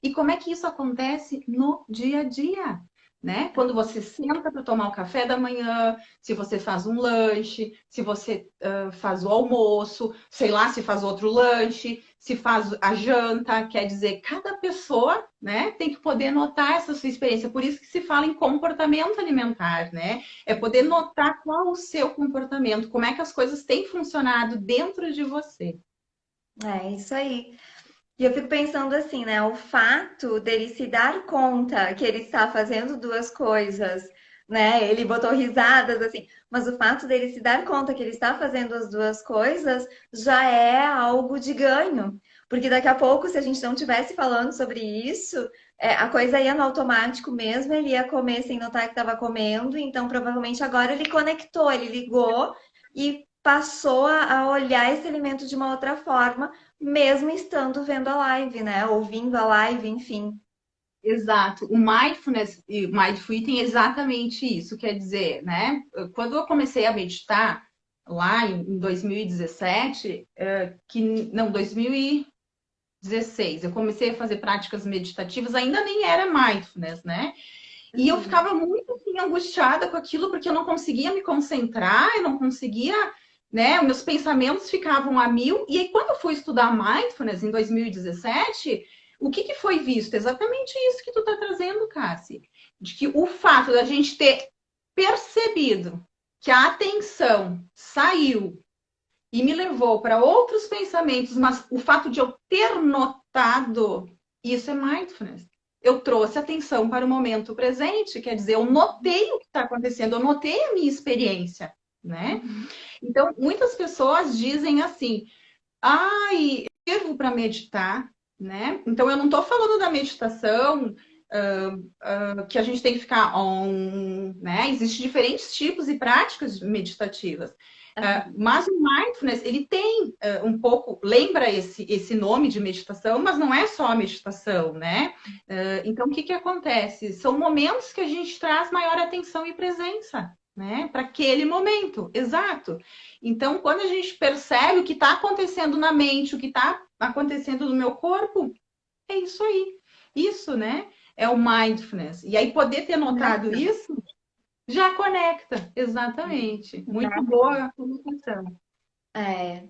[SPEAKER 2] E como é que isso acontece no dia a dia? Né? Quando você senta para tomar o café da manhã, se você faz um lanche, se você faz o almoço, sei lá, se faz outro lanche, se faz a janta, quer dizer, cada pessoa, né, tem que poder notar essa sua experiência. Por isso que se fala em comportamento alimentar, né? É poder notar qual o seu comportamento, como é que as coisas têm funcionado dentro de você.
[SPEAKER 1] É isso aí. E eu fico pensando assim, né? O fato dele se dar conta que ele está fazendo duas coisas, né? Ele botou risadas assim, mas o fato dele se dar conta que ele está fazendo as duas coisas já é algo de ganho. Porque daqui a pouco, se a gente não tivesse falando sobre isso, a coisa ia no automático mesmo, ele ia comer sem notar que estava comendo, então provavelmente agora ele conectou, ele ligou e passou a olhar esse alimento de uma outra forma mesmo estando vendo a live, né? Ouvindo a live, enfim.
[SPEAKER 2] Exato. O mindfulness e o mindful eating é exatamente isso. Quer dizer, né? Quando eu comecei a meditar lá em 2017, não, 2016, eu comecei a fazer práticas meditativas, ainda nem era mindfulness, né? E eu
[SPEAKER 1] Uhum.
[SPEAKER 2] ficava muito assim, angustiada com aquilo, porque eu não conseguia me concentrar, eu não conseguia, né? Os meus pensamentos ficavam a mil. E aí, quando eu fui estudar mindfulness em 2017, o que, que foi visto? Exatamente isso que tu está trazendo, Cassi. De que o fato da gente ter percebido que a atenção saiu e me levou para outros pensamentos, mas o fato de eu ter notado, isso é mindfulness. Eu trouxe atenção para o momento presente, quer dizer, eu notei o que está acontecendo, eu notei a minha experiência, né?
[SPEAKER 1] Uhum.
[SPEAKER 2] Então, muitas pessoas dizem assim, ai, eu sirvo para meditar, né? Então, eu não estou falando da meditação que a gente tem que ficar on, né? Existem diferentes tipos e práticas meditativas.
[SPEAKER 1] Aham.
[SPEAKER 2] Mas o mindfulness, ele tem um pouco, lembra esse nome de meditação, mas não é só a meditação, né? Então, o que que acontece? São momentos que a gente traz maior atenção e presença, né? Para aquele momento, exato. Então, quando a gente percebe o que está acontecendo na mente, o que está acontecendo no meu corpo, é isso aí. Isso, né? É o mindfulness. E aí, poder ter notado
[SPEAKER 1] Conecta.
[SPEAKER 2] isso já conecta. Exatamente. Muito boa a colocação.
[SPEAKER 1] É.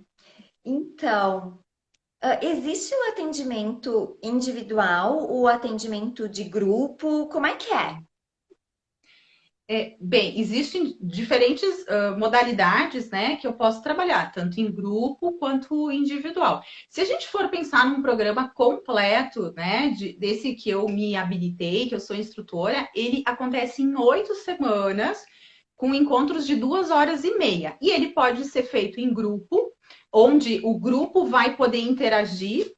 [SPEAKER 1] Então, existe o atendimento individual, o atendimento de grupo? Como é que é?
[SPEAKER 2] Bem, existem diferentes modalidades, né, que eu posso trabalhar, tanto em grupo quanto individual. Se a gente for pensar num programa completo, né, desse que eu me habilitei, que eu sou instrutora, ele acontece em 8 semanas, com encontros de 2 horas e meia. E ele pode ser feito em grupo, onde o grupo vai poder interagir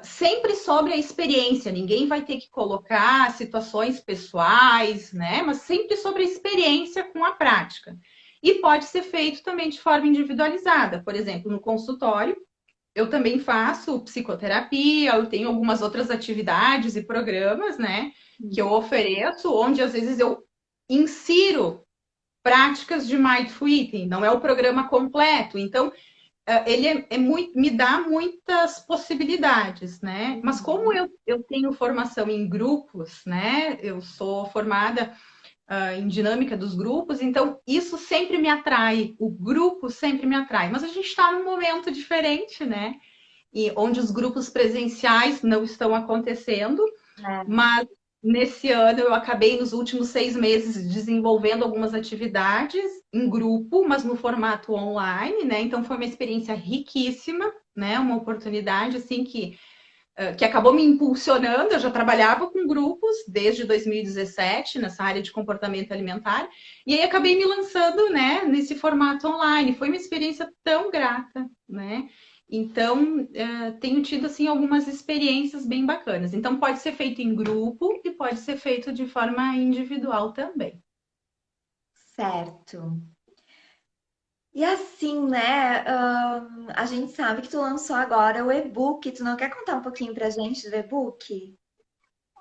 [SPEAKER 2] sempre sobre a experiência, ninguém vai ter que colocar situações pessoais, né? Mas sempre sobre a experiência com a prática. E pode ser feito também de forma individualizada. Por exemplo, no consultório, eu também faço psicoterapia, eu tenho algumas outras atividades e programas, né? Que eu ofereço, onde às vezes eu insiro práticas de mindful eating, não é o programa completo. Então, ele muito, me dá muitas possibilidades, né? Mas como
[SPEAKER 1] Uhum.
[SPEAKER 2] eu tenho formação em grupos, né? Eu sou formada em dinâmica dos grupos, então isso sempre me atrai, o grupo sempre me atrai. Mas a gente está num momento diferente, né? E onde os grupos presenciais não estão acontecendo,
[SPEAKER 1] É.
[SPEAKER 2] mas nesse ano eu acabei nos últimos 6 meses desenvolvendo algumas atividades em grupo, mas no formato online, né? Então foi uma experiência riquíssima, né? Uma oportunidade assim que acabou me impulsionando. Eu já trabalhava com grupos desde 2017 nessa área de comportamento alimentar, e aí acabei me lançando, né, nesse formato online. Foi uma experiência tão grata, né? Então, tenho tido assim algumas experiências bem bacanas. Então, pode ser feito em grupo e pode ser feito de forma individual também.
[SPEAKER 1] Certo. E assim, né? A gente sabe que tu lançou agora o e-book. Tu não quer contar um pouquinho pra gente do e-book?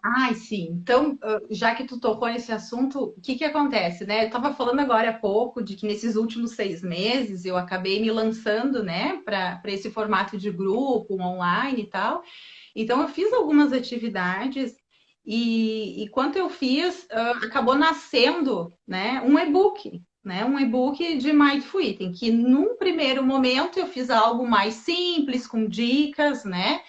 [SPEAKER 2] Ai, sim. Então, já que tu tocou nesse assunto, o que que acontece, né? Eu estava falando agora há pouco de que nesses últimos 6 meses eu acabei me lançando, né, para esse formato de grupo, online e tal. Então, eu fiz algumas atividades e quando eu fiz, acabou nascendo, né, um e-book, né, um e-book de Mindful Eating, que num primeiro momento eu fiz algo mais simples, com dicas, né?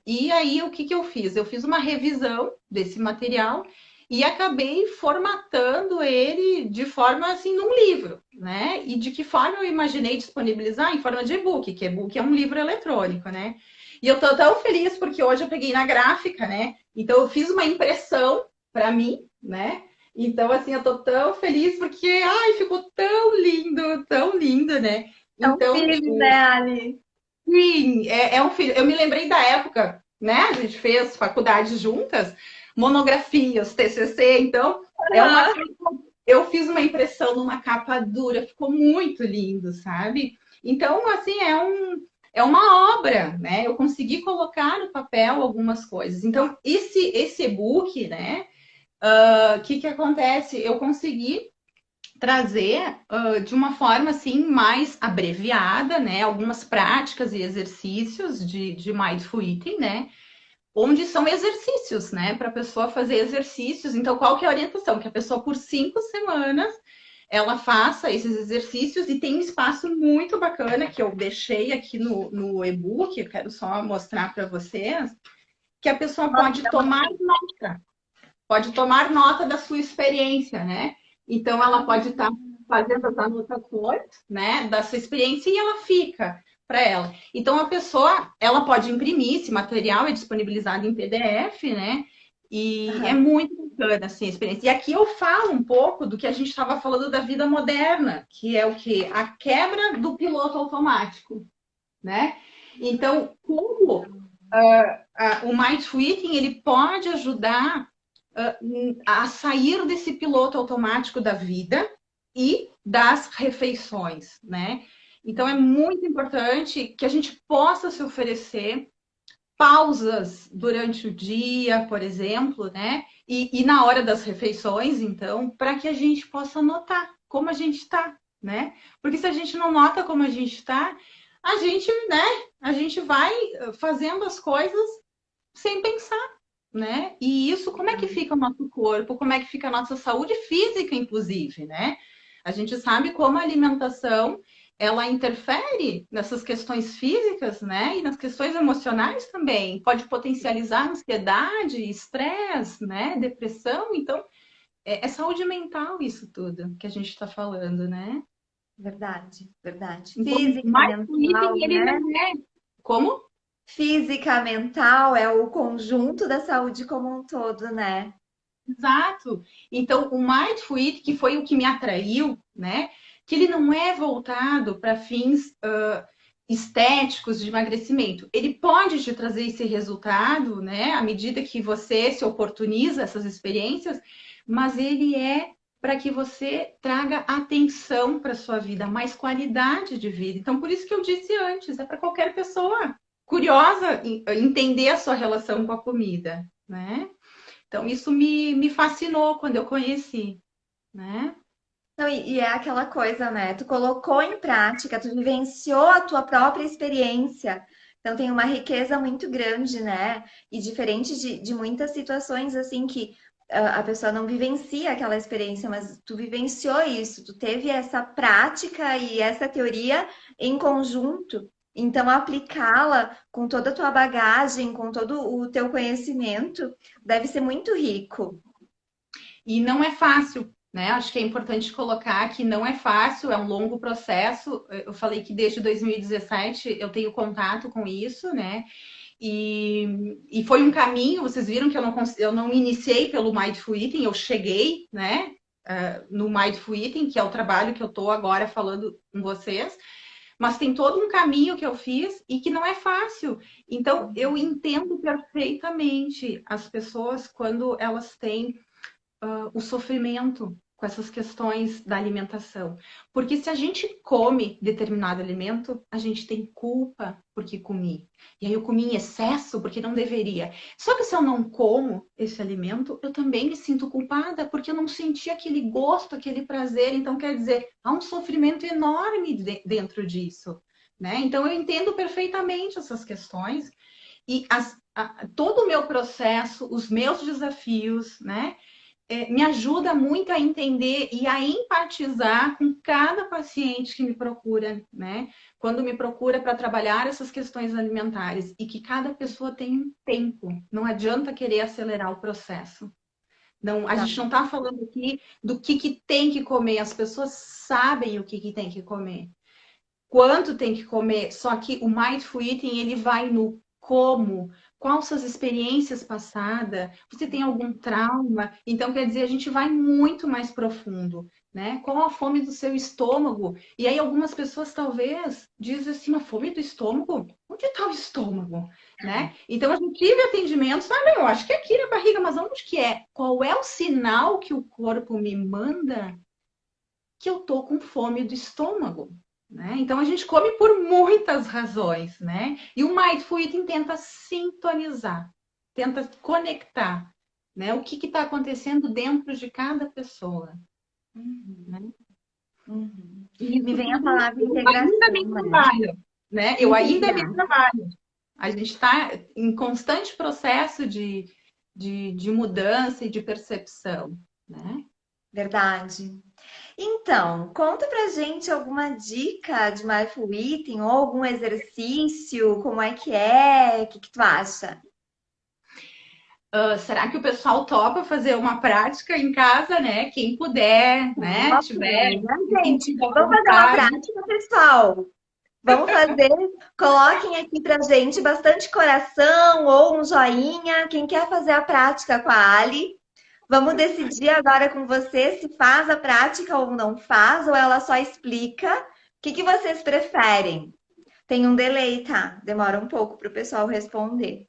[SPEAKER 2] E aí, o que que eu fiz? Eu fiz uma revisão desse material e acabei formatando ele de forma assim num livro, né? E de que forma eu imaginei disponibilizar? Em forma de e-book, que e-book é um livro eletrônico, né? E eu tô tão feliz porque hoje eu peguei na gráfica, né? Então eu fiz uma impressão para mim, né? Então, assim, eu tô tão feliz porque, ai, ficou tão lindo, né?
[SPEAKER 1] É um
[SPEAKER 2] Então,
[SPEAKER 1] feeling, né, Ali?
[SPEAKER 2] sim, é um filho. Eu me lembrei da época, né? A gente fez faculdade juntas, monografias, TCC, então é uma.
[SPEAKER 1] Aham.
[SPEAKER 2] Eu fiz uma impressão numa capa dura, ficou muito lindo, sabe? Então, assim, é uma obra, né? Eu consegui colocar no papel algumas coisas. Então, esse e-book, né? O que que acontece? Eu consegui trazer de uma forma assim mais abreviada, né? Algumas práticas e exercícios de mindful eating, né? Onde são exercícios, né? Para a pessoa fazer exercícios. Então, qual que é a orientação? Que a pessoa, por 5 semanas, ela faça esses exercícios e tem um espaço muito bacana que eu deixei aqui no e-book, eu quero só mostrar para vocês, que a pessoa
[SPEAKER 1] Nossa,
[SPEAKER 2] pode tomar nota da sua experiência, né? Então, ela pode estar fazendo as anotações, né, da sua experiência e ela fica para ela. Então, a pessoa, ela pode imprimir esse material, é disponibilizado em PDF, né? E é
[SPEAKER 1] aham.
[SPEAKER 2] muito bacana, assim, a experiência. E aqui eu falo um pouco do que a gente estava falando da vida moderna, que é o quê? A quebra do piloto automático, né? Então, como o Mindful Eating, ele pode ajudar a sair desse piloto automático da vida e das refeições, né? Então é muito importante que a gente possa se oferecer pausas durante o dia, por exemplo, né? E na hora das refeições, então, para que a gente possa notar como a gente está, né? Porque se a gente não nota como a gente está, a gente, né? A gente vai fazendo as coisas sem pensar, né? E isso, como é que fica o nosso corpo? Como é que fica a nossa saúde física, inclusive, né? A gente sabe como a alimentação ela interfere nessas questões físicas, né? E nas questões emocionais também. Pode potencializar ansiedade, estresse, né? Depressão. Então, é saúde mental isso tudo que a gente está falando, né?
[SPEAKER 1] Verdade, verdade.
[SPEAKER 2] Então,
[SPEAKER 1] Física,
[SPEAKER 2] mais o
[SPEAKER 1] mental,
[SPEAKER 2] item, ele
[SPEAKER 1] né?
[SPEAKER 2] não é como.
[SPEAKER 1] Física, mental é o conjunto da saúde como um todo, né?
[SPEAKER 2] Exato. Então, o Mindful Eating, que foi o que me atraiu, né? Que ele não é voltado para fins estéticos de emagrecimento. Ele pode te trazer esse resultado, né? À medida que você se oportuniza essas experiências, mas ele é para que você traga atenção para sua vida, mais qualidade de vida. Então, por isso que eu disse antes, é para qualquer pessoa curiosa entender a sua relação com a comida, né? Então, isso me fascinou quando eu conheci, né?
[SPEAKER 1] Não, e é aquela coisa, né? Tu colocou em prática, tu vivenciou a tua própria experiência. Então tem uma riqueza muito grande, né? E diferente de muitas situações assim que a pessoa não vivencia aquela experiência, mas tu vivenciou isso, tu teve essa prática e essa teoria em conjunto. Então aplicá-la com toda a tua bagagem, com todo o teu conhecimento, deve ser muito rico.
[SPEAKER 2] E não é fácil, né? Acho que é importante colocar que não é fácil, é um longo processo. Eu falei que desde 2017 eu tenho contato com isso, né? E foi um caminho, vocês viram que eu não iniciei pelo Mindful Eating, eu cheguei, né? No Mindful Eating, que é o trabalho que eu estou agora falando com vocês, mas tem todo um caminho que eu fiz e que não é fácil. Então, eu entendo perfeitamente as pessoas quando elas têm o sofrimento, com essas questões da alimentação. Porque se a gente come determinado alimento, a gente tem culpa porque comi. E aí eu comi em excesso porque não deveria. Só que se eu não como esse alimento, eu também me sinto culpada porque eu não senti aquele gosto, aquele prazer. Então, quer dizer, há um sofrimento enorme dentro disso. Né? Então, eu entendo perfeitamente essas questões e todo o meu processo, os meus desafios, né? Me ajuda muito a entender e a empatizar com cada paciente que me procura, né? Quando me procura para trabalhar essas questões alimentares e que cada pessoa tem um tempo. Não adianta querer acelerar o processo. Não, a
[SPEAKER 1] Tá.
[SPEAKER 2] gente não está falando aqui do que tem que comer. As pessoas sabem o que tem que comer, quanto tem que comer. Só que o Mindful Eating, ele vai no como, quais suas experiências passadas, você tem algum trauma? Então, quer dizer, a gente vai muito mais profundo, né? Qual a fome do seu estômago? E aí, algumas pessoas talvez dizem assim, a fome do estômago? Onde está o estômago? Né? Então, a gente tive atendimentos, ah, não, eu acho que é aqui na barriga, mas onde que é? Qual é o sinal que o corpo me manda que eu tô com fome do estômago? Né? Então a gente come por muitas razões, né? E o Mindful Eating tenta sintonizar, tenta conectar, né? O que está acontecendo dentro de cada pessoa,
[SPEAKER 1] Uhum,
[SPEAKER 2] né?
[SPEAKER 1] uhum.
[SPEAKER 2] E
[SPEAKER 1] Me
[SPEAKER 2] isso
[SPEAKER 1] vem a
[SPEAKER 2] tudo
[SPEAKER 1] palavra
[SPEAKER 2] eu ainda me
[SPEAKER 1] integração, né?
[SPEAKER 2] trabalho, né? Eu ainda me
[SPEAKER 1] Integrar.
[SPEAKER 2] trabalho. A gente está em constante processo de mudança e de percepção, né?
[SPEAKER 1] Verdade. Então, conta pra gente alguma dica de mindful eating ou algum exercício, como é que é? O que que tu acha?
[SPEAKER 2] Será que o pessoal topa fazer uma prática em casa, né? Quem puder, né? Tiver
[SPEAKER 1] Minha
[SPEAKER 2] se
[SPEAKER 1] gente,
[SPEAKER 2] sentindo à
[SPEAKER 1] vamos fazer uma
[SPEAKER 2] vontade.
[SPEAKER 1] prática, pessoal. Vamos fazer. Coloquem aqui pra gente bastante coração ou um joinha. Quem quer fazer a prática com a Ali, vamos decidir agora com você se faz a prática ou não faz, ou ela só explica. O que que vocês preferem? Tem um delay, tá? Demora um pouco para o pessoal responder.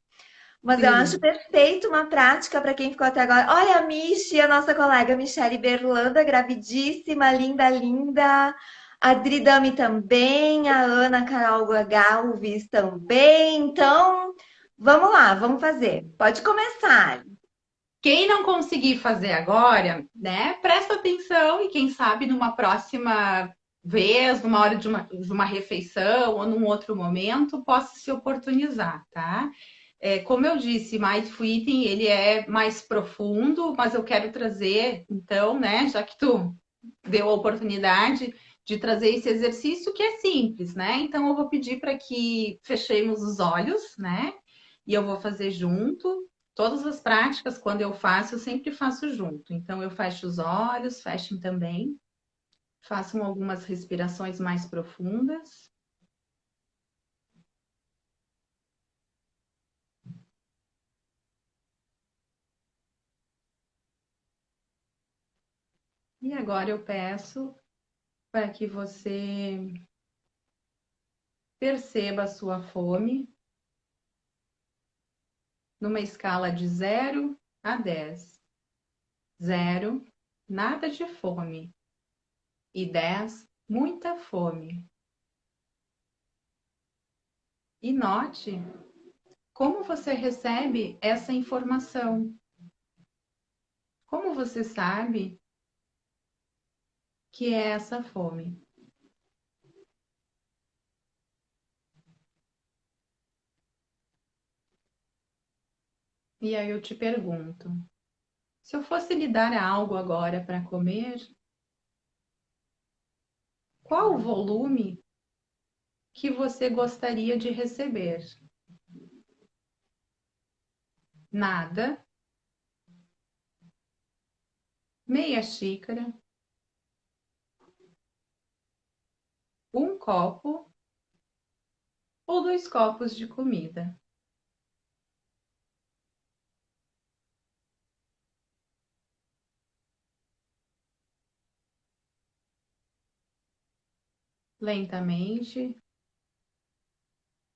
[SPEAKER 1] Mas eu acho
[SPEAKER 2] Sim.
[SPEAKER 1] perfeito uma prática para quem ficou até agora. Olha a Michi, a nossa colega Michele Berlanda, gravidíssima, linda, linda. A Dri Dami também, a Ana Carol Galves também. Então, vamos lá, vamos fazer. Pode começar.
[SPEAKER 2] Quem não conseguir fazer agora, né? Presta atenção e quem sabe numa próxima vez, numa hora de uma refeição ou num outro momento, possa se oportunizar, tá? Como eu disse, Mindful Eating, ele é mais profundo, mas eu quero trazer, então, né, já que tu deu a oportunidade de trazer esse exercício que é simples, né? Então eu vou pedir para que fechemos os olhos, né? E eu vou fazer junto. Todas as práticas, quando eu faço, eu sempre faço junto. Então eu fecho os olhos, fechem também. Façam algumas respirações mais profundas. E agora eu peço para que você perceba a sua fome numa escala de 0 a 10. 0, nada de fome. E 10, muita fome. E note como você recebe essa informação. Como você sabe que é essa fome? E aí eu te pergunto, se eu fosse lhe dar algo agora para comer, qual o volume que você gostaria de receber? Nada, meia xícara, um copo ou 2 copos de comida? Lentamente,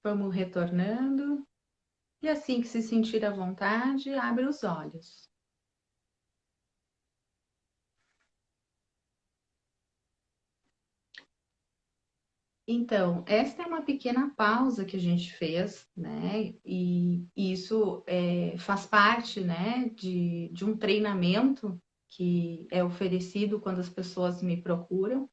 [SPEAKER 2] vamos retornando. E assim que se sentir à vontade, abre os olhos. Então, esta é uma pequena pausa que a gente fez, né? E isso faz parte, né, de um treinamento que é oferecido quando as pessoas me procuram.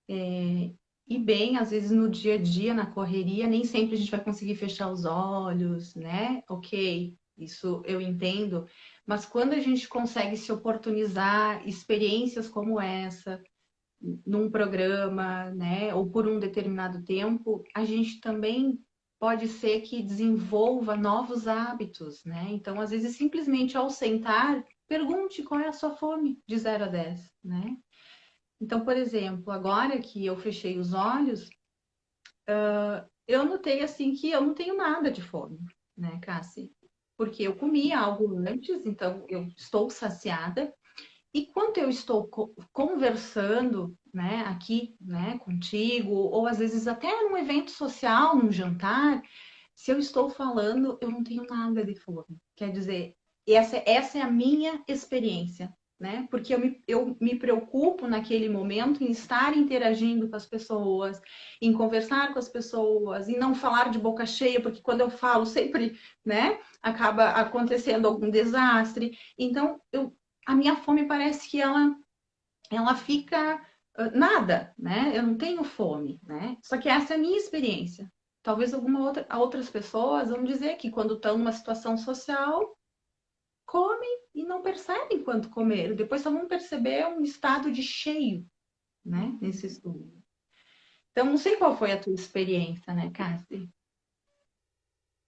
[SPEAKER 2] E bem, às vezes no dia a dia, na correria, nem sempre a gente vai conseguir fechar os olhos, né? Ok, isso eu entendo. Mas quando a gente consegue se oportunizar experiências como essa, num programa, né, ou por um determinado tempo, a gente também pode ser que desenvolva novos hábitos, né? Então, às vezes, simplesmente ao sentar, pergunte qual é a sua fome de 0 a 10, né? Então, por exemplo, agora que eu fechei os olhos, eu notei assim que eu não tenho nada de fome, né, Cassi? Porque eu comi algo antes, então eu estou saciada. E quando eu estou conversando, né, aqui, né, contigo, ou às vezes até num evento social, num jantar, se eu estou falando, eu não tenho nada de fome. Quer dizer, essa é a minha experiência, né? Porque eu me preocupo naquele momento em estar interagindo com as pessoas, em conversar com as pessoas, em não falar de boca cheia, porque quando eu falo sempre, né, acaba acontecendo algum desastre. Então, a minha fome parece que ela fica nada, né? Eu não tenho fome, né? Só que essa é a minha experiência. Talvez outras pessoas vão dizer que quando estão numa situação social, comem e não percebem quanto comeram. Depois só vão perceber um estado de cheio, né? Nesse estudo. Então, não sei qual foi a tua experiência, né, Cassi?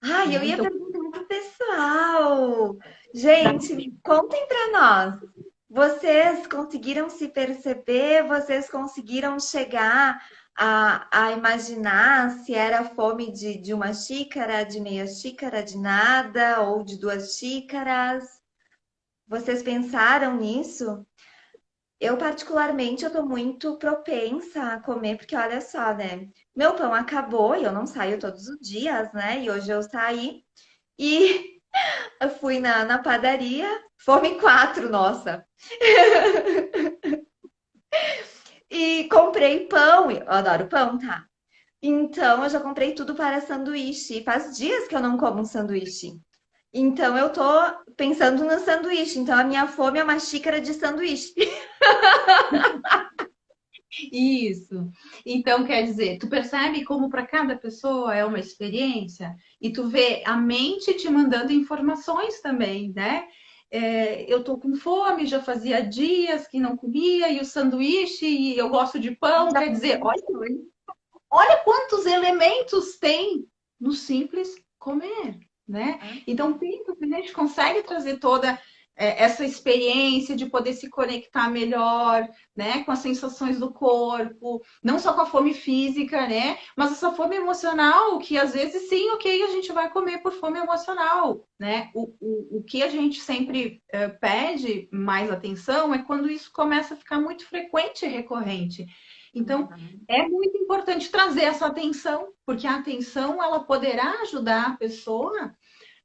[SPEAKER 1] Ai, eu
[SPEAKER 2] Né?
[SPEAKER 1] ia
[SPEAKER 2] Então,
[SPEAKER 1] perguntar pro pessoal. Gente, me contem para nós. Vocês conseguiram se perceber? Vocês conseguiram chegar a imaginar se era fome de uma xícara, de meia xícara, de nada, ou de 2 xícaras? Vocês pensaram nisso? Eu, particularmente, eu tô muito propensa a comer, porque olha só, né? Meu pão acabou e eu não saio todos os dias, né? E hoje eu saí e eu fui na padaria, fome 4, nossa. E comprei pão, eu adoro pão, tá? Então eu já comprei tudo para sanduíche. Faz dias que eu não como um sanduíche. Então eu tô pensando no sanduíche. Então a minha fome é uma xícara de sanduíche.
[SPEAKER 2] isso. Então, quer dizer, tu percebe como para cada pessoa é uma experiência e tu vê a mente te mandando informações também, né? Eu tô com fome, já fazia dias que não comia, e o sanduíche, e eu gosto de pão,
[SPEAKER 1] Já
[SPEAKER 2] quer dizer, olha,
[SPEAKER 1] pensou?
[SPEAKER 2] olha quantos elementos tem no simples comer, né? Então, pensa que a gente consegue trazer toda essa experiência de poder se conectar melhor, né, com as sensações do corpo, não só com a fome física, né, mas essa fome emocional, que às vezes sim, ok, a gente vai comer por fome emocional, né? O que a gente sempre pede mais atenção é quando isso começa a ficar muito frequente e recorrente. Então,
[SPEAKER 1] Uhum.
[SPEAKER 2] é muito importante trazer essa atenção, porque a atenção ela poderá ajudar a pessoa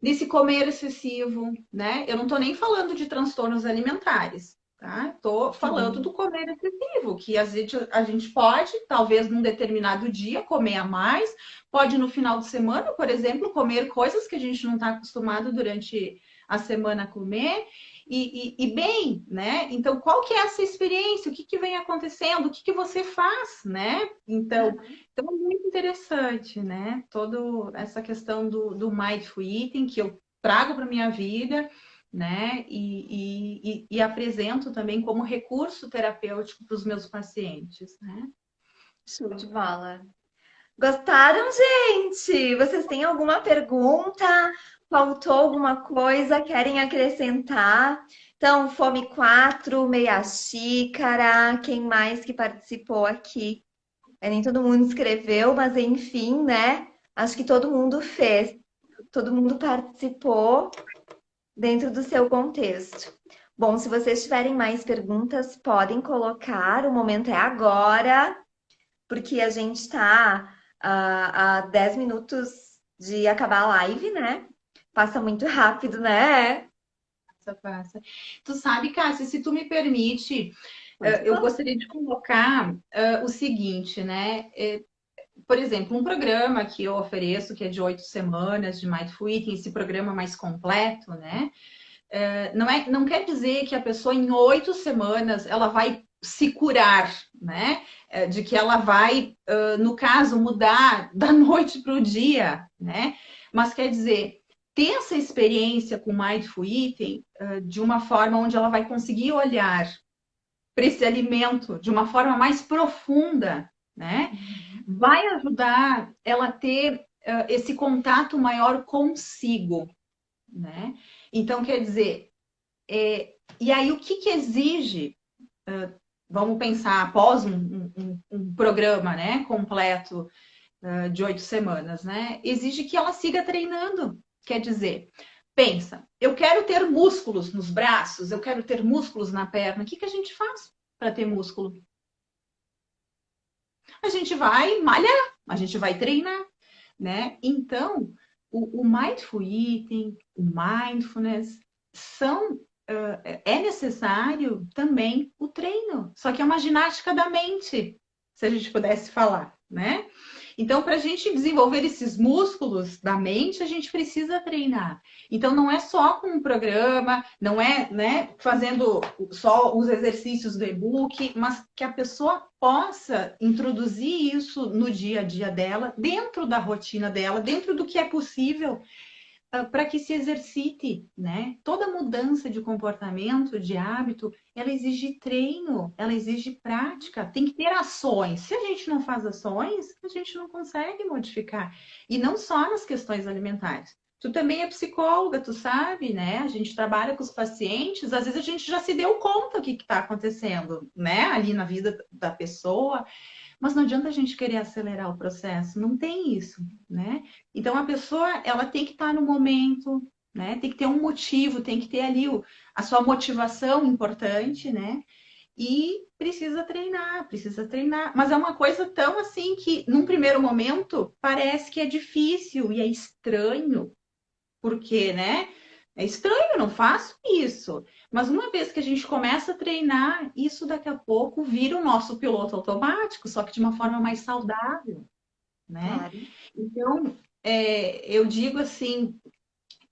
[SPEAKER 2] nesse comer excessivo, né? Eu não estou nem falando de transtornos alimentares, tá? Estou falando do
[SPEAKER 1] Sim.
[SPEAKER 2] comer excessivo, que às vezes a gente pode, talvez num determinado dia, comer a mais, pode no final de semana, por exemplo, comer coisas que a gente não está acostumado durante a semana a comer, e bem, né? Então, qual que é essa experiência? O que, que vem acontecendo? O que, que você faz, né? Então é muito interessante, né? Toda essa questão do mindful eating que eu trago para minha vida, né? E apresento também como recurso terapêutico para os meus pacientes, né?
[SPEAKER 1] Show de bola. Gostaram, gente? Vocês têm alguma pergunta? Faltou alguma coisa? Querem acrescentar? Então, fome 4, meia xícara. Quem mais que participou aqui? Nem todo mundo escreveu, mas enfim, né? Acho que todo mundo fez. Todo mundo participou dentro do seu contexto. Bom, se vocês tiverem mais perguntas, podem colocar. O momento é agora, porque a gente está a 10 minutos de acabar a live, né? Passa muito rápido, né?
[SPEAKER 2] Passa. Tu sabe, Cássia, se tu me permite,
[SPEAKER 1] Pode
[SPEAKER 2] eu
[SPEAKER 1] falar.
[SPEAKER 2] gostaria de colocar o seguinte, né? por exemplo, um programa que eu ofereço, que é de 8 semanas de Mindful Eating, esse programa mais completo, né? Não quer dizer que a pessoa em 8 semanas ela vai se curar, né? De que ela vai, no caso, mudar da noite para o dia, né? Mas quer dizer, ter essa experiência com Mindful Eating de uma forma onde ela vai conseguir olhar para esse alimento de uma forma mais profunda, né?
[SPEAKER 1] Uhum.
[SPEAKER 2] Vai ajudar ela a ter esse contato maior consigo, né? Então, quer dizer, e aí o que exige, vamos pensar, após um programa, né, completo de 8 semanas, né? Exige que ela siga treinando. Quer dizer, pensa, eu quero ter músculos nos braços, eu quero ter músculos na perna. O que a gente faz para ter músculo? A gente vai malhar, a gente vai treinar, né? Então, o mindful eating, o mindfulness são é necessário também o treino, só que é uma ginástica da mente, se a gente pudesse falar, né? Então, para a gente desenvolver esses músculos da mente, a gente precisa treinar. Então, não é só com um programa, não é, né, fazendo só os exercícios do e-book, mas que a pessoa possa introduzir isso no dia a dia dela, dentro da rotina dela, dentro do que é possível para que se exercite, né? Toda mudança de comportamento, de hábito, ela exige treino, ela exige prática, tem que ter ações. Se a gente não faz ações, a gente não consegue modificar. E não só nas questões alimentares. Tu também é psicóloga, tu sabe, né? A gente trabalha com os pacientes, às vezes a gente já se deu conta o que está acontecendo, né? Ali na vida da pessoa. Mas não adianta a gente querer acelerar o processo, não tem isso, né? Então a pessoa, ela tem que estar no momento, né? Tem que ter um motivo, tem que ter ali a sua motivação importante, né? E precisa treinar. Mas é uma coisa tão assim que, num primeiro momento, parece que é difícil e é estranho, porque, né? É estranho, eu não faço isso. Mas uma vez que a gente começa a treinar, isso daqui a pouco vira o nosso piloto automático, só que de uma forma mais saudável, né?
[SPEAKER 1] Claro.
[SPEAKER 2] Então, eu digo assim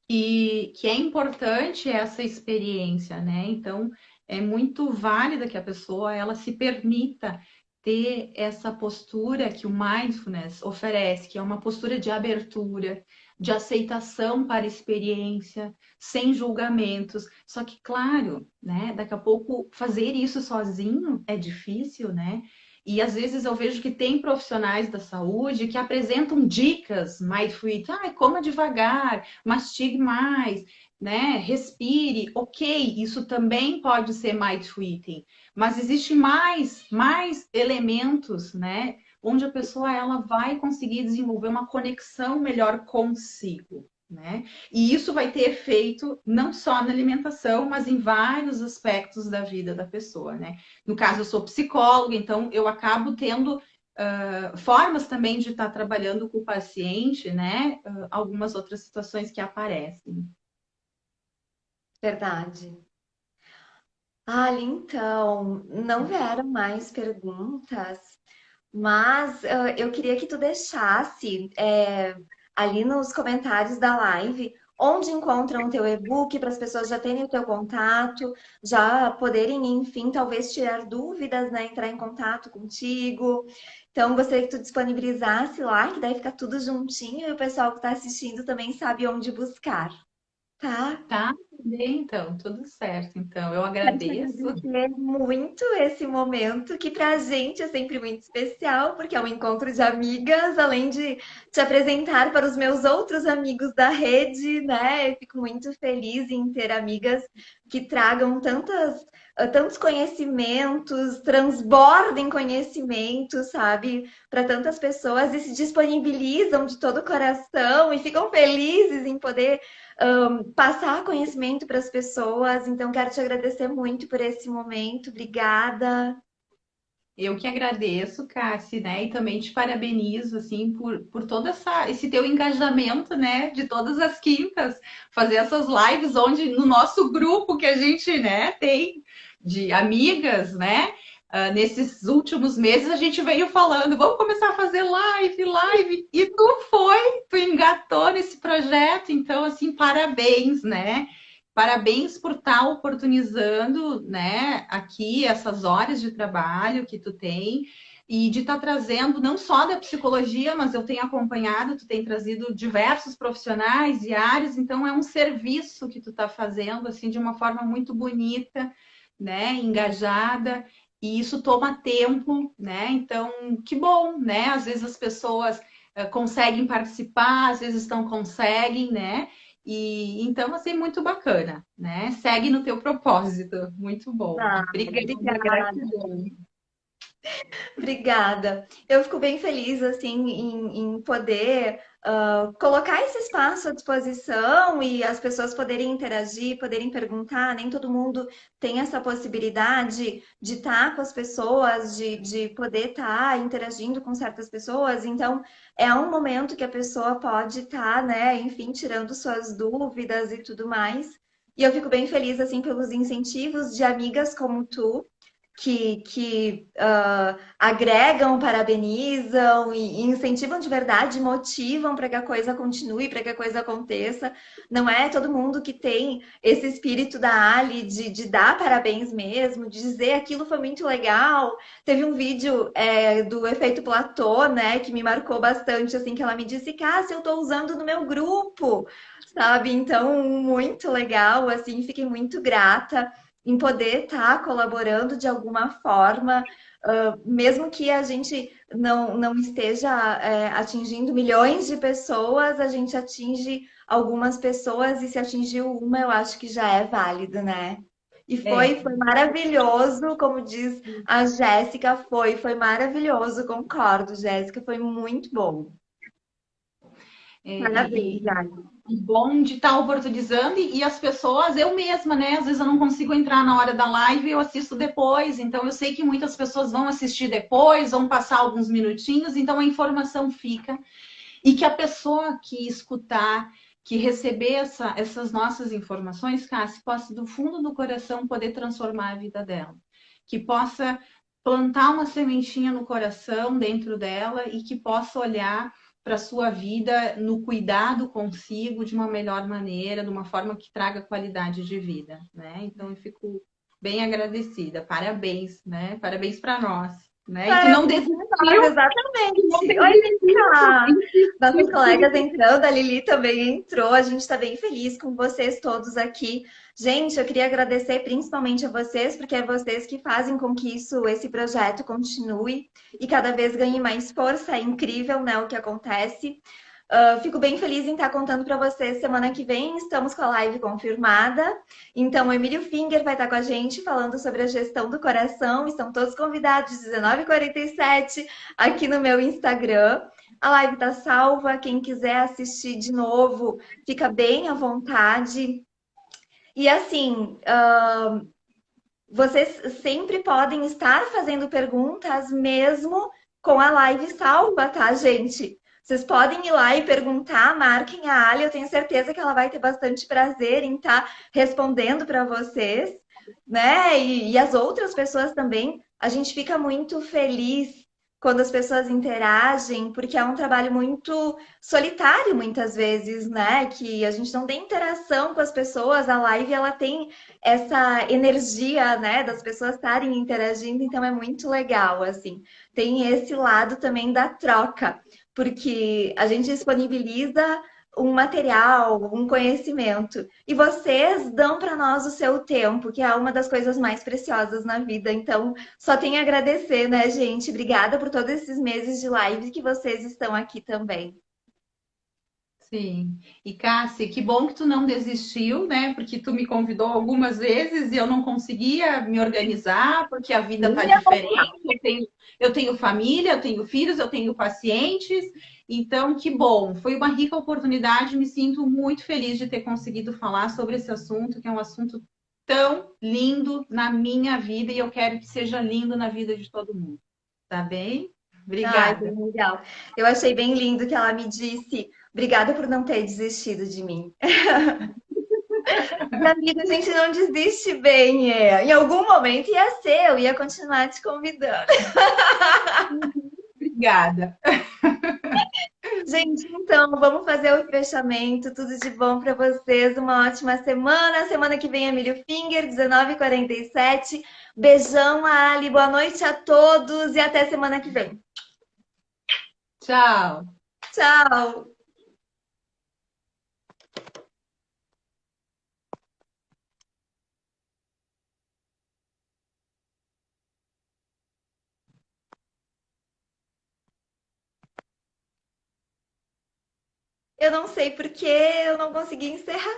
[SPEAKER 2] que é importante essa experiência, né? Então, é muito válida que a pessoa ela se permita ter essa postura que o mindfulness oferece, que é uma postura de abertura, de aceitação para a experiência, sem julgamentos. Só que, claro, né, daqui a pouco fazer isso sozinho é difícil, né? E às vezes eu vejo que tem profissionais da saúde que apresentam dicas mindful, coma devagar, mastigue mais, né? Respire, ok, isso também pode ser mindful eating, mas existe mais elementos, né? Onde a pessoa ela vai conseguir desenvolver uma conexão melhor consigo, né? E isso vai ter efeito não só na alimentação, mas em vários aspectos da vida da pessoa, né? No caso, eu sou psicóloga, então eu acabo tendo formas também de estar trabalhando com o paciente, né? Algumas outras situações que aparecem.
[SPEAKER 1] Verdade. Então, não vieram mais perguntas, mas eu queria que tu deixasse ali nos comentários da live onde encontram o teu e-book para as pessoas já terem o teu contato, já poderem, enfim, talvez tirar dúvidas, né, entrar em contato contigo. Então, gostaria que tu disponibilizasse lá, que daí fica tudo juntinho e o pessoal que está assistindo também sabe onde buscar, tá?
[SPEAKER 2] Tá, bem, então, tudo certo. Então, eu
[SPEAKER 1] Quero te
[SPEAKER 2] agradeço.
[SPEAKER 1] agradecer muito esse momento, que pra gente é sempre muito especial, porque é um encontro de amigas, além de te apresentar para os meus outros amigos da rede, né? Eu fico muito feliz em ter amigas que tragam tantos conhecimentos, transbordem conhecimentos, sabe, para tantas pessoas e se disponibilizam de todo o coração e ficam felizes em poder passar conhecimento para as pessoas. Então, quero te agradecer muito por esse momento. Obrigada.
[SPEAKER 2] Eu que agradeço, Cassi, né? E também te parabenizo, assim, por todo esse teu engajamento, né? De todas as quintas, fazer essas lives onde no nosso grupo que a gente, né, tem de amigas, né? nesses últimos meses a gente veio falando, vamos começar a fazer live, e tu engatou nesse projeto, então assim, parabéns, né? Parabéns por estar oportunizando, né, aqui essas horas de trabalho que tu tem e de estar trazendo não só da psicologia, mas eu tenho acompanhado, tu tem trazido diversos profissionais e áreas, então é um serviço que tu está fazendo assim de uma forma muito bonita, né, engajada, e isso toma tempo, né? Então, que bom, né? Às vezes as pessoas conseguem participar, às vezes não conseguem, né? E então, assim, muito bacana, né? Segue no teu propósito. Muito bom.
[SPEAKER 1] Ah,
[SPEAKER 2] Obrigada,
[SPEAKER 1] obrigada.
[SPEAKER 2] gratidão.
[SPEAKER 1] Obrigada. Eu fico bem feliz assim em poder colocar esse espaço à disposição e as pessoas poderem interagir, poderem perguntar. Nem todo mundo tem essa possibilidade de estar com as pessoas, de poder estar interagindo com certas pessoas. Então, é um momento que a pessoa pode estar, né, enfim, tirando suas dúvidas e tudo mais. E eu fico bem feliz assim pelos incentivos de amigas como tu que agregam, parabenizam e incentivam de verdade, motivam para que a coisa continue, para que a coisa aconteça. Não é todo mundo que tem esse espírito da Ali de dar parabéns mesmo, de dizer aquilo foi muito legal. Teve um vídeo do efeito platô, né, que me marcou bastante, assim, que ela me disse, Cássia, eu estou usando no meu grupo, sabe? Então, muito legal, assim, fiquei muito grata em poder estar colaborando de alguma forma, mesmo que a gente não esteja atingindo milhões de pessoas, a gente atinge algumas pessoas e se atingiu uma, eu acho que já é válido, né? E
[SPEAKER 2] É,
[SPEAKER 1] foi maravilhoso, como diz a Jéssica, foi maravilhoso, concordo, Jéssica, foi muito bom. Parabéns, Jade.
[SPEAKER 2] e bom de estar oportunizando e as pessoas, eu mesma, né? Às vezes eu não consigo entrar na hora da live, eu assisto depois. Então eu sei que muitas pessoas vão assistir depois, vão passar alguns minutinhos, então a informação fica. E que a pessoa que escutar, que receber essas nossas informações, Cassi, possa do fundo do coração poder transformar a vida dela. Que possa plantar uma sementinha no coração dentro dela e que possa olhar para a sua vida no cuidado consigo de uma melhor maneira, de uma forma que traga qualidade de vida, né? Então eu fico bem agradecida. Parabéns, né? Parabéns para nós, né? E que não
[SPEAKER 1] Parabéns,
[SPEAKER 2] desistiu, que não
[SPEAKER 1] exatamente. Oi,
[SPEAKER 2] desistiu.
[SPEAKER 1] Lica! Nossos colegas entrando, a Lili também entrou. A gente está bem feliz com vocês todos aqui. Gente, eu queria agradecer principalmente a vocês, porque é vocês que fazem com que esse projeto continue e cada vez ganhe mais força. É incrível, né, o que acontece. Fico bem feliz em estar contando para vocês. Semana que vem estamos com a live confirmada. Então, o Emílio Finger vai estar com a gente falando sobre a gestão do coração. Estão todos convidados, 19h47, aqui no meu Instagram. A live está salva. Quem quiser assistir de novo, fica bem à vontade. E assim, vocês sempre podem estar fazendo perguntas mesmo com a live salva, tá, gente? Vocês podem ir lá e perguntar, marquem a Ali, eu tenho certeza que ela vai ter bastante prazer em estar respondendo para vocês, né? E as outras pessoas também. A gente fica muito feliz quando as pessoas interagem, porque é um trabalho muito solitário muitas vezes, né? Que a gente não tem interação com as pessoas, a live ela tem essa energia, né, das pessoas estarem interagindo, então é muito legal, assim. Tem esse lado também da troca, porque a gente disponibiliza um material, um conhecimento, e vocês dão para nós o seu tempo, que é uma das coisas mais preciosas na vida. Então, só tenho a agradecer, né, gente? Obrigada por todos esses meses de live que vocês estão aqui também.
[SPEAKER 2] Sim. E Cássia, que bom que tu não desistiu, né? Porque tu me convidou algumas vezes e eu não conseguia me organizar, porque a vida tá diferente. Eu tenho família, eu tenho filhos, eu tenho pacientes. Então, que bom. Foi uma rica oportunidade. Me sinto muito feliz de ter conseguido falar sobre esse assunto, que é um assunto tão lindo na minha vida e eu quero que seja lindo na vida de todo mundo. Tá bem?
[SPEAKER 1] Ai, que
[SPEAKER 2] Obrigada.
[SPEAKER 1] legal. Eu achei bem lindo que ela me disse. Obrigada por não ter desistido de mim. Mas, amiga, a gente não desiste bem, é. Em algum momento ia ser, eu ia continuar te convidando.
[SPEAKER 2] Obrigada.
[SPEAKER 1] Gente, então, vamos fazer o fechamento. Tudo de bom para vocês. Uma ótima semana. Semana que vem é Milho Finger, 19h47. Beijão, Ali. Boa noite a todos e até semana que vem.
[SPEAKER 2] Tchau.
[SPEAKER 1] Tchau! Eu não sei porque eu não consegui encerrar.